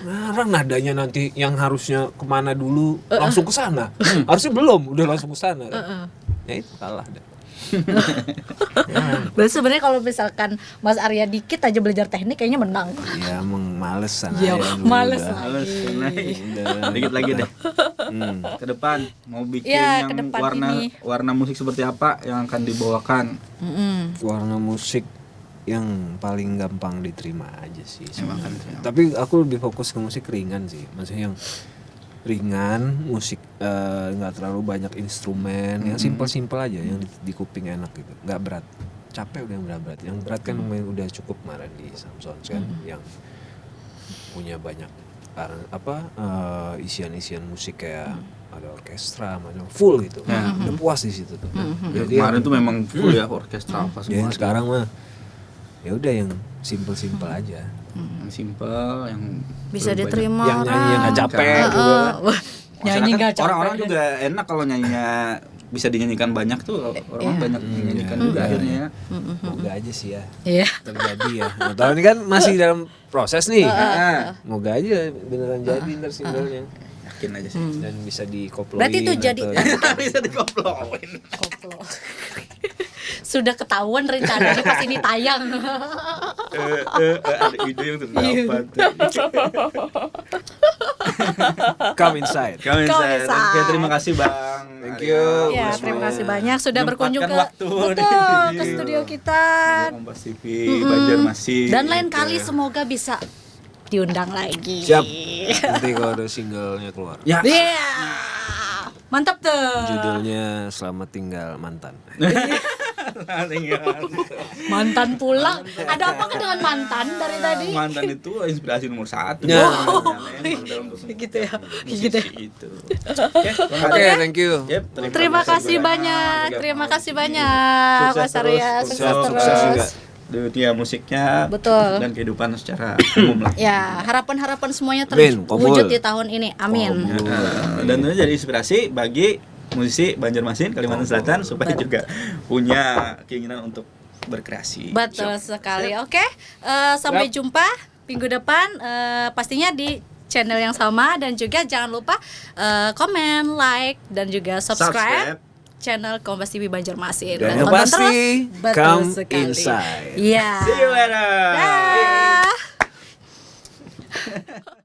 Ngarang nadanya nanti yang harusnya kemana dulu langsung ke sana. Harusnya belum, udah langsung ke sana. Ya itu kalah dah. Berarti sebenarnya kalau misalkan Mas Arya dikit aja belajar teknik kayaknya menang. Ya emang males sana. Iya, males lah. Halus, dikit lagi deh. Ke depan mau bikin Ya, yang ke depan warna musik seperti apa yang akan dibawakan? Warna musik yang paling gampang diterima aja sih. Emang kan. Tapi aku lebih fokus ke musik ringan sih. Maksudnya yang ringan, musik nggak terlalu banyak instrumen, yang simpel-simpel aja, yang di kuping enak gitu, nggak berat. Capek udah yang berat-berat. Yang berat kan udah cukup kemarin di Samson kan, yang punya banyak isian-isian musik kayak ada orkestra, macam full gitu. Udah puas di situ tuh. Jadi Kemarin tuh memang full ya orkestra apa yang semua. sekarang mah ya udah yang simpel-simpel aja. Yang simple, yang Bisa banyak. diterima Yang nyanyi yang nggak orang. capek gitu. Wah, nyanyi Masyarakat, nggak capek. orang-orang juga enak kalau nyanyinya bisa dinyanyikan banyak tuh, orang banyak menyanyikan juga akhirnya. Moga aja sih ya Iya. terjadi ya. Nah, tahun ini kan masih dalam proses nih. Moga aja beneran jadi ntar singlenya. yakin aja sih. Dan bisa dikoploin. Berarti itu jadi Bisa dikoploin. koplo. Sudah ketahuan rencananya pas ini tayang. Ada ide yang terdapat. Come inside. Kami Come saya. inside. Oke, terima kasih Bang. Thank you. Ya, Mas terima Maya. kasih banyak sudah berkunjung ke Menyempatkan waktu di betul ke studio. studio kita. Kompas TV Banjarmasin. Dan lain kali semoga bisa diundang lagi. Siap. Nanti kalau ada singlenya keluar. Ya. Iya. Mantap tuh. Judulnya Selamat Tinggal Mantan. Mantan pula. Ada apa dengan mantan dari tadi? Mantan itu inspirasi nomor 1. Ya. Gitu ya. Gitu ya. Itu. Oke, thank you. Yep, Terima kasih banyak. Terima kasih banyak Mas Arya. Sukses Sukses juga. terus. Dunia musiknya Betul. dan kehidupan secara umum lah. Ya, harapan-harapan semuanya Amin, terwujud kabul. di tahun ini. Amin. Dan itu jadi inspirasi bagi musisi Banjarmasin, Kalimantan Selatan supaya juga punya keinginan untuk berkreasi. Betul sekali. Oke, sampai jumpa minggu depan. Pastinya di channel yang sama dan juga jangan lupa komen, like dan juga subscribe channel Kompas TV Banjarmasin. Dan yang tonton pasti, terus. Betul come sekali. inside. Iya. See you later. Dah.